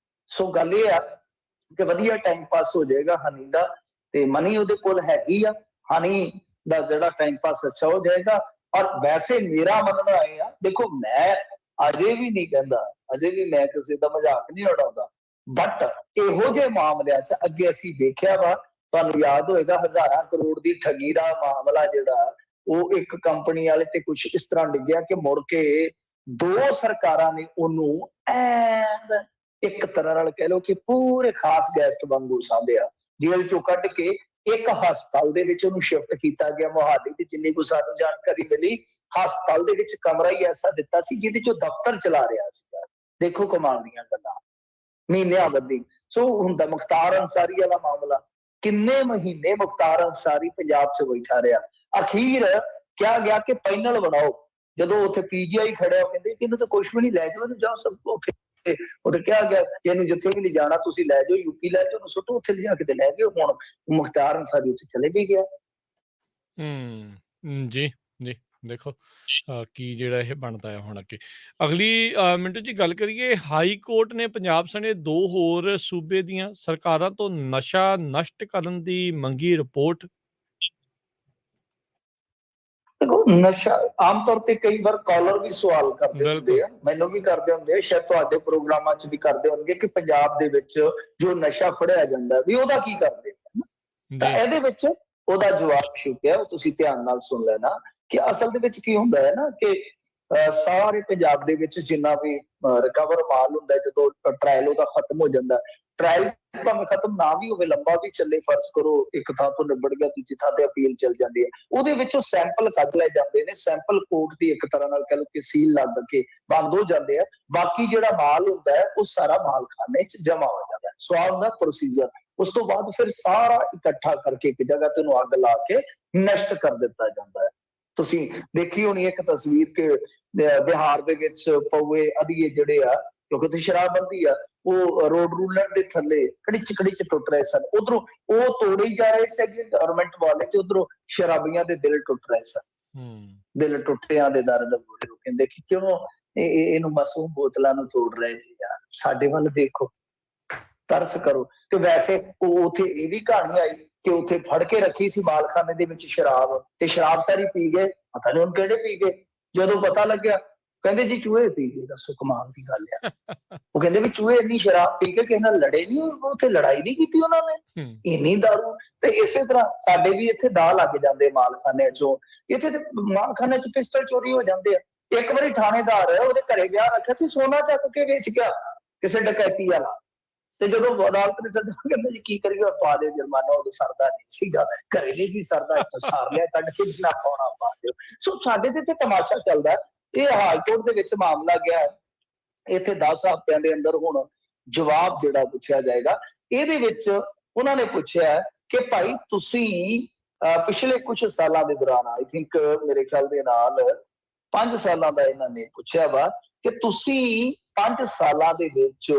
[SPEAKER 2] ਸੋ ਗੱਲ ਇਹ ਆ ਕਿ ਵਧੀਆ ਟਾਈਮ ਪਾਸ ਹੋ ਜਾਏਗਾ ਹਨੀ ਦਾ, ਤੇ ਮਨੀ ਉਹਦੇ ਕੋਲ ਹੈਗੀ ਆ, ਹਨੀ ਦਾ ਜਿਹੜਾ ਟਾਈਮ ਪਾਸ ਅੱਛਾ ਹੋ ਜਾਏਗਾ। ਔਰ ਵੈਸੇ ਮੇਰਾ ਮੰਨਣਾ ਇਹ ਆ, ਦੇਖੋ ਮੈਂ ਅਜੇ ਵੀ ਨਹੀਂ ਕਹਿੰਦਾ, ਅਜੇ ਵੀ ਮੈਂ ਕਿਸੇ ਦਾ ਮਜ਼ਾਕ ਨਹੀਂ ਉਡਾਉਂਦਾ, ਬਟ ਇਹੋ ਜਿਹੇ ਮਾਮਲਿਆਂ 'ਚ ਅੱਗੇ ਅਸੀਂ ਦੇਖਿਆ ਵਾ, ਤੁਹਾਨੂੰ ਯਾਦ ਹੋਏਗਾ ਹਜ਼ਾਰਾਂ ਕਰੋੜ ਦੀ ਠੱਗੀ ਦਾ ਮਾਮਲਾ ਜਿਹੜਾ, ਉਹ ਇੱਕ ਕੰਪਨੀ ਵਾਲੇ ਤੇ ਕੁਝ ਇਸ ਤਰ੍ਹਾਂ ਡਿੱਗਿਆ ਕਿ ਮੁੜ ਕੇ 2 ਸਰਕਾਰਾਂ ਨੇ ਉਹਨੂੰ ਐਨ ਇੱਕ ਤਰ੍ਹਾਂ ਨਾਲ ਕਹਿ ਲਓ ਕਿ ਪੂਰੇ ਖਾਸ ਗੈਸਟ ਵਾਂਗੂ ਸਾਂਭਿਆ। ਜੇਲ੍ਹ ਚੋਂ ਕੱਢ ਕੇ ਇੱਕ ਹਸਪਤਾਲ ਦੇ ਵਿੱਚ ਉਹਨੂੰ ਸ਼ਿਫਟ ਕੀਤਾ ਗਿਆ ਮੁਹਾਲੀ ਤੇ, ਜਿੰਨੀ ਕੁ ਸਾਨੂੰ ਜਾਣਕਾਰੀ ਮਿਲੀ ਹਸਪਤਾਲ ਦੇ ਵਿੱਚ ਕਮਰਾ ਹੀ ਐਸਾ ਦਿੱਤਾ ਸੀ ਜਿਹਦੇ ਚੋਂ ਦਫ਼ਤਰ ਚਲਾ ਰਿਹਾ ਸੀਗਾ। ਦੇਖੋ ਕਮਾਲ ਦੀਆਂ ਗੱਲਾਂ, ਮਹੀਨਿਆਂ ਬੱਧੀ। ਸੋ ਹੁੰਦਾ ਮੁਖਤਾਰ ਅੰਸਾਰੀ ਵਾਲਾ ਮਾਮਲਾ, ਕਿੰਨੇ ਮਹੀਨੇ ਮੁਖਤਾਰ ਅੰਸਾਰੀ ਪੰਜਾਬ 'ਚ ਬੈਠਾ ਰਿਹਾ। ਅਖੀਰ ਕਿਹਾ ਗਿਆ ਕਿ ਪੈਨਲ ਬਣਾਓ, ਜਦੋਂ ਉੱਥੇ PGI ਖੜਿਆ ਕਹਿੰਦੇ ਕਿ ਇਹਨੂੰ ਤਾਂ ਕੁਛ ਵੀ ਨਹੀਂ, ਲੈ ਜਾਓ ਇਹਨੂੰ, ਜਾਓ ਸਭ ਉੱਥੇ ਕਿਹਾ ਗਿਆ ਕਿ ਇਹਨੂੰ ਜਿੱਥੇ ਵੀ ਲਿਜਾਣਾ ਤੁਸੀਂ ਲੈ ਜਾਓ, UP ਲੈ ਜਾਓ, ਉਹਨੂੰ ਸੁੱਟੋ ਉੱਥੇ ਲਿਜਾ ਕੇ ਤੇ ਲੈ ਗਏ। ਹੁਣ ਮੁਖਤਾਰ ਅੰਸਾਰੀ ਉੱਥੇ ਚਲੇ ਵੀ ਗਿਆ।
[SPEAKER 1] ਜੀ ਜੀ ਦੇਖੋ ਕੀ ਜਿਹੜਾ ਇਹ ਬਣਦਾ ਹੈ ਹੁਣ ਅੱਗੇ। ਅਗਲੀ ਮਿੰਟੂ ਜੀ ਗੱਲ ਕਰੀਏ, ਹਾਈ ਕੋਰਟ ਨੇ ਪੰਜਾਬ ਸਣੇ 2 ਹੋਰ ਸੂਬੇ ਦੀਆਂ ਸਰਕਾਰਾਂ ਤੋਂ ਨਸ਼ਾ ਨਸ਼ਟ ਕਰਨ ਦੀ ਮੰਗੀ ਰਿਪੋਰਟ।
[SPEAKER 2] ਦੇਖੋ ਨਸ਼ਾ ਆਮ ਤੌਰ ਤੇ ਕਈ ਵਾਰ ਕਾਲਰ ਵੀ ਸਵਾਲ ਕਰਦੇ ਹੁੰਦੇ ਆ, ਮੈਨੂੰ ਵੀ ਕਰਦੇ ਹੁੰਦੇ ਆ, ਸ਼ਾਇਦ ਤੁਹਾਡੇ ਪ੍ਰੋਗਰਾਮਾਂ 'ਚ ਵੀ ਕਰਦੇ ਹੋਣਗੇ ਕਿ ਪੰਜਾਬ ਦੇ ਵਿੱਚ ਜੋ ਨਸ਼ਾ ਫੜਿਆ ਜਾਂਦਾ ਵੀ ਉਹਦਾ ਕੀ ਕਰਦੇ ਨੇ। ਤਾਂ ਇਹਦੇ ਵਿੱਚ ਉਹਦਾ ਜਵਾਬ ਛੁਪਿਆ, ਉਹ ਤੁਸੀਂ ਧਿਆਨ ਨਾਲ ਸੁਣ ਲੈਣਾ ਕਿ ਅਸਲ ਦੇ ਵਿੱਚ ਕੀ ਹੁੰਦਾ ਹੈ ਨਾ ਕਿ ਸਾਰੇ ਪੰਜਾਬ ਦੇ ਵਿੱਚ ਜਿੰਨਾ ਵੀ ਰਿਕਵਰ ਮਾਲ ਹੁੰਦਾ, ਜਦੋਂ ਟ੍ਰਾਇਲ ਉਹਦਾ ਖਤਮ ਹੋ ਜਾਂਦਾ, ਟ੍ਰਾਇਲ ਭਾਵੇਂ ਖਤਮ ਨਾ ਵੀ ਹੋਵੇ, ਲੰਬਾ ਵੀ ਚੱਲੇ, ਫਰਜ਼ ਕਰੋ ਇੱਕ ਥਾਂ ਤੋਂ ਨਿਬੜ ਗਿਆ, ਦੂਜੀ ਥਾਂ ਤੇ ਅਪੀਲ ਚੱਲ ਜਾਂਦੀ ਹੈ, ਉਹਦੇ ਵਿੱਚੋਂ ਸੈਂਪਲ ਕੱਢ ਲਏ ਜਾਂਦੇ ਨੇ। ਸੈਂਪਲ ਕੋਰਟ ਦੀ ਇੱਕ ਤਰ੍ਹਾਂ ਨਾਲ ਕਹਿ ਲਓ ਕਿ ਸੀਲ ਲੱਗ ਕੇ ਬੰਦ ਹੋ ਜਾਂਦੇ ਆ। ਬਾਕੀ ਜਿਹੜਾ ਮਾਲ ਹੁੰਦਾ ਹੈ ਉਹ ਸਾਰਾ ਮਾਲ ਖਾਨੇ 'ਚ ਜਮਾ ਹੋ ਜਾਂਦਾ ਹੈ। ਸਵਾਲ ਦਾ ਪ੍ਰੋਸੀਜਰ, ਉਸ ਤੋਂ ਬਾਅਦ ਫਿਰ ਸਾਰਾ ਇਕੱਠਾ ਕਰਕੇ ਇੱਕ ਜਗ੍ਹਾ ਤੇ ਉਹਨੂੰ ਅੱਗ ਲਾ ਕੇ ਨਸ਼ਟ ਕਰ ਦਿੱਤਾ ਜਾਂਦਾ ਹੈ। ਤੁਸੀਂ ਦੇਖੀ ਹੋਣੀ ਇੱਕ ਤਸਵੀਰ ਕਿ ਬਿਹਾਰ ਦੇ ਵਿੱਚ ਪਊਏ ਅਧੀਏ ਜਿਹੜੇ ਆ, ਕਿਉਂਕਿ ਉੱਥੇ ਸ਼ਰਾਬਬੰਦੀ ਆ, ਉਹ ਰੋਡ ਰੂਲਰ ਦੇ ਥੱਲੇ ਖੜਿਚ ਟੁੱਟ ਰਹੇ ਸਨ। ਉਧਰੋਂ ਉਹ ਤੋੜੇ ਹੀ ਜਾ ਰਹੇ ਸੀਗੇ ਗਵਰਨਮੈਂਟ ਵਾਲੇ, ਤੇ ਉਧਰੋਂ ਸ਼ਰਾਬੀਆਂ ਦੇ ਦਿਲ ਟੁੱਟ ਰਹੇ ਸਨ। ਦਿਲ ਟੁੱਟਿਆਂ ਦੇ ਦਰਦ ਬੁਰੇ। ਉਹ ਕਹਿੰਦੇ ਕਿ ਕਿਉਂ ਇਹਨੂੰ ਮਾਸੂਮ ਬੋਤਲਾਂ ਨੂੰ ਤੋੜ ਰਹੇ ਜੀ ਯਾਰ, ਸਾਡੇ ਵੱਲ ਦੇਖੋ, ਤਰਸ ਕਰੋ। ਤੇ ਵੈਸੇ ਉਹ ਉੱਥੇ ਇਹ ਵੀ ਕਹਾਣੀ ਆਈ ਕਿ ਉੱਥੇ ਫੜ ਕੇ ਰੱਖੀ ਸੀ ਮਾਲਖਾਨੇ ਦੇ ਵਿੱਚ ਸ਼ਰਾਬ, ਤੇ ਸ਼ਰਾਬ ਸਾਰੀ ਪੀ ਗਏ, ਪਤਾ ਨਹੀਂ ਹੁਣ ਕਿਹੜੇ ਪੀ ਗਏ। ਜਦੋਂ ਪਤਾ ਲੱਗਿਆ ਕਹਿੰਦੇ ਜੀ ਚੂਹੇ ਪੀ ਗਏ। ਦੱਸੋ ਕਮਾਲ ਦੀ ਗੱਲ ਆ। ਉਹ ਕਹਿੰਦੇ ਵੀ ਚੂਹੇ ਇੰਨੀ ਸ਼ਰਾਬ ਪੀ ਕੇ ਕਿਸੇ ਨਾਲ ਲੜੇ ਨਹੀਂ, ਉੱਥੇ ਲੜਾਈ ਨਹੀਂ ਕੀਤੀ ਉਹਨਾਂ ਨੇ, ਇੰਨੀ ਦਾਰੂ। ਤੇ ਇਸੇ ਤਰ੍ਹਾਂ ਸਾਡੇ ਵੀ ਇੱਥੇ ਦਾਅ ਲੱਗ ਜਾਂਦੇ ਮਾਲਖਾਨੇ ਚੋਂ, ਇੱਥੇ ਤੇ ਮਾਲਖਾਨੇ ਚ ਪਿਸਟਲ ਚੋਰੀ ਹੋ ਜਾਂਦੇ ਆ। ਇੱਕ ਵਾਰੀ ਥਾਣੇਦਾਰ ਉਹਦੇ ਘਰੇ ਵਿਆਹ ਰੱਖਿਆ ਸੀ, ਸੋਨਾ ਚੱਕ ਕੇ ਵੇਚ ਗਿਆ ਕਿਸੇ ਡਕੈਤੀ ਵਾਲਾ, ਤੇ ਜਦੋਂ ਅਦਾਲਤ ਨੇ ਸੱਦਿਆ ਕਹਿੰਦਾ ਜੀ ਕੀ ਕਰੀਏ, ਪਾ ਦਿਓ ਜੁਰਮਾਨਾ। ਉਦੋਂ ਸਰਦਾ ਨਹੀਂ ਸੀਗਾ, ਘਰੇ ਨਹੀਂ ਸੀ ਸਰਦਾ, ਇੱਥੋਂ ਸਾਰ ਲਿਆ ਕੱਢ ਕੇ, ਜਿੰਨਾ ਪਾਉਣਾ ਪਾ ਦਿਓ। ਸੋ ਸਾਡੇ ਤੇ ਇੱਥੇ ਤਮਾਸ਼ਾ ਚੱਲਦਾ। ਇਹ ਹਾਈ ਕੋਰਟ ਦੇ ਵਿੱਚ ਮਾਮਲਾ ਗਿਆ, ਇੱਥੇ 10 ਹਫ਼ਤਿਆਂ ਦੇ ਅੰਦਰ ਹੁਣ ਜਵਾਬ ਜਿਹੜਾ ਪੁੱਛਿਆ ਜਾਏਗਾ। ਇਹਦੇ ਵਿੱਚ ਉਹਨਾਂ ਨੇ ਪੁੱਛਿਆ ਕਿ ਭਾਈ ਤੁਸੀਂ ਪਿਛਲੇ ਕੁਝ ਸਾਲਾਂ ਦੇ ਦੌਰਾਨ, ਆਈ ਥਿੰਕ ਮੇਰੇ ਖਿਆਲ ਦੇ ਨਾਲ 5 ਸਾਲਾਂ ਦਾ ਇਹਨਾਂ ਨੇ ਪੁੱਛਿਆ ਵਾ ਕਿ ਤੁਸੀਂ 5 ਸਾਲਾਂ ਦੇ ਵਿੱਚ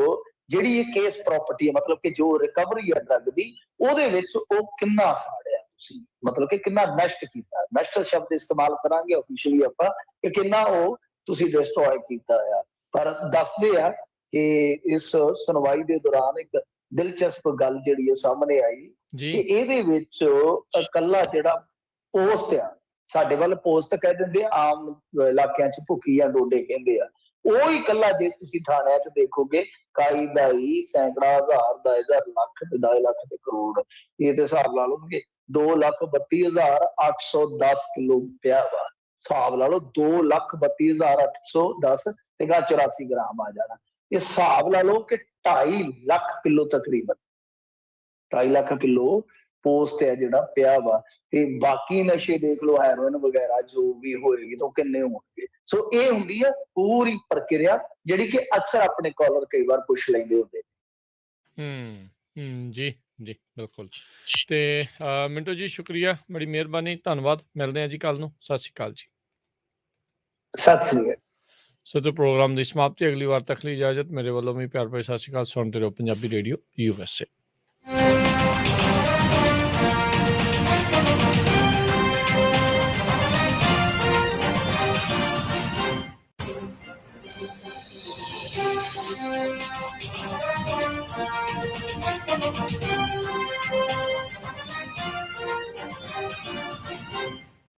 [SPEAKER 2] ਜਿਹੜੀ ਇਹ ਕੇਸ ਪ੍ਰਾਪਰਟੀ ਹੈ, ਮਤਲਬ ਕਿ ਜੋ ਰਿਕਵਰੀ ਹੈ ਡਰੱਗ ਦੀ, ਉਹਦੇ ਵਿੱਚ ਉਹ ਕਿੰਨਾ ਸਾੜਿਆ ਤੁਸੀਂ, ਮਤਲਬ ਕਿ ਕਿੰਨਾ ਨਸ਼ਟ ਕੀਤਾ, ਨਸ਼ਟ ਸ਼ਬਦ ਇਸਤੇਮਾਲ ਕਰਾਂਗੇ ਆਫੀਸ਼ੀਅਲੀ ਆਪਾਂ, ਕਿ ਕਿੰਨਾ ਉਹ ਤੁਸੀਂ ਡਿਸਟਰੋਏ ਕੀਤਾ ਆ। ਪਰ ਦੱਸਦੇ ਆ ਕਿ ਇਸ ਸੁਣਵਾਈ ਦੇ ਦੌਰਾਨ ਇੱਕ ਦਿਲਚਸਪ ਗੱਲ ਜਿਹੜੀ ਹੈ ਸਾਹਮਣੇ ਆਈ ਕਿ
[SPEAKER 1] ਜੀ
[SPEAKER 2] ਇਹਦੇ ਵਿੱਚ ਇਕੱਲਾ ਜਿਹੜਾ ਪੋਸਟ ਆ, ਸਾਡੇ ਵੱਲ ਪੋਸਟ ਕਹਿ ਦਿੰਦੇ ਆ, ਆਮ ਇਲਾਕਿਆਂ 'ਚ ਭੁੱਖੀ ਜਾਂ ਡੋਡੇ ਕਹਿੰਦੇ ਆ, ਉਹ ਹੀ ਇਕੱਲਾ ਜੇ ਤੁਸੀਂ ਥਾਣਿਆਂ 'ਚ ਦੇਖੋਗੇ ਕਾਈ ਦਾਈ ਸੈਂਕੜਾ ਹਜ਼ਾਰ 10,000 ਲੱਖ ਤੇ 10 ਲੱਖ ਤੇ ਕਰੋੜ, ਇਹ ਤੇ ਹਿਸਾਬ ਲਾ ਲਓ ਕਿ 2,32,810 ਕਿਲੋ ਪਿਆ ਵਾ। ਹਿਸਾਬ ਲਾ ਲਓ 2,32,810 ਤੇ 84 ਗ੍ਰਾਮ ਆ ਜਾਣਾ। ਇਹ ਹਿਸਾਬ ਲਾ ਲਓ ਕਿ 2.5 ਲੱਖ ਕਿਲੋ ਤਕਰੀਬਨ 2.5 ਲੱਖ ਕਿਲੋ ਪੋਸਟ ਹੈ ਜਿਹੜਾ ਪਿਆ ਵਾ। ਤੇ ਬਾਕੀ ਨਸ਼ੇ ਦੇਖ ਲਓ, ਹੈਰੋਇਨ ਵਗੈਰਾ ਜੋ ਵੀ ਹੋਏਗੀ ਤਾਂ ਕਿੰਨੇ ਹੋਣਗੇ। ਸੋ ਇਹ ਹੁੰਦੀ ਹੈ ਪੂਰੀ ਪ੍ਰਕਿਰਿਆ ਜਿਹੜੀ ਕਿ ਅਕਸਰ ਆਪਣੇ ਕਾਲਰ ਕਈ ਵਾਰ ਪੁੱਛ ਲੈਂਦੇ ਹੁੰਦੇ।
[SPEAKER 1] ਜੀ ਜੀ ਬਿਲਕੁਲ। ਤੇ ਮਿੰਟੂ ਜੀ ਸ਼ੁਕਰੀਆ, ਬੜੀ ਮਿਹਰਬਾਨੀ, ਧੰਨਵਾਦ। ਮਿਲਦੇ ਹਾਂ ਜੀ ਕੱਲ ਨੂੰ। ਸਤਿ ਸ਼੍ਰੀ ਅਕਾਲ ਜੀ।
[SPEAKER 2] ਸਤਿ ਸ੍ਰੀ ਅਕਾਲ।
[SPEAKER 1] ਸੋ ਤੇ ਪ੍ਰੋਗਰਾਮ ਦੀ ਸਮਾਪਤੀ, ਅਗਲੀ ਵਾਰ ਤੱਕ ਲਈ ਇਜਾਜ਼ਤ। ਮੇਰੇ ਵੱਲੋਂ ਵੀ ਪਿਆਰ ਭਰੀ ਸਤਿ ਸ਼੍ਰੀ ਅਕਾਲ। ਸੁਣਦੇ ਰਹੋ ਪੰਜਾਬੀ ਰੇਡੀਓ USA।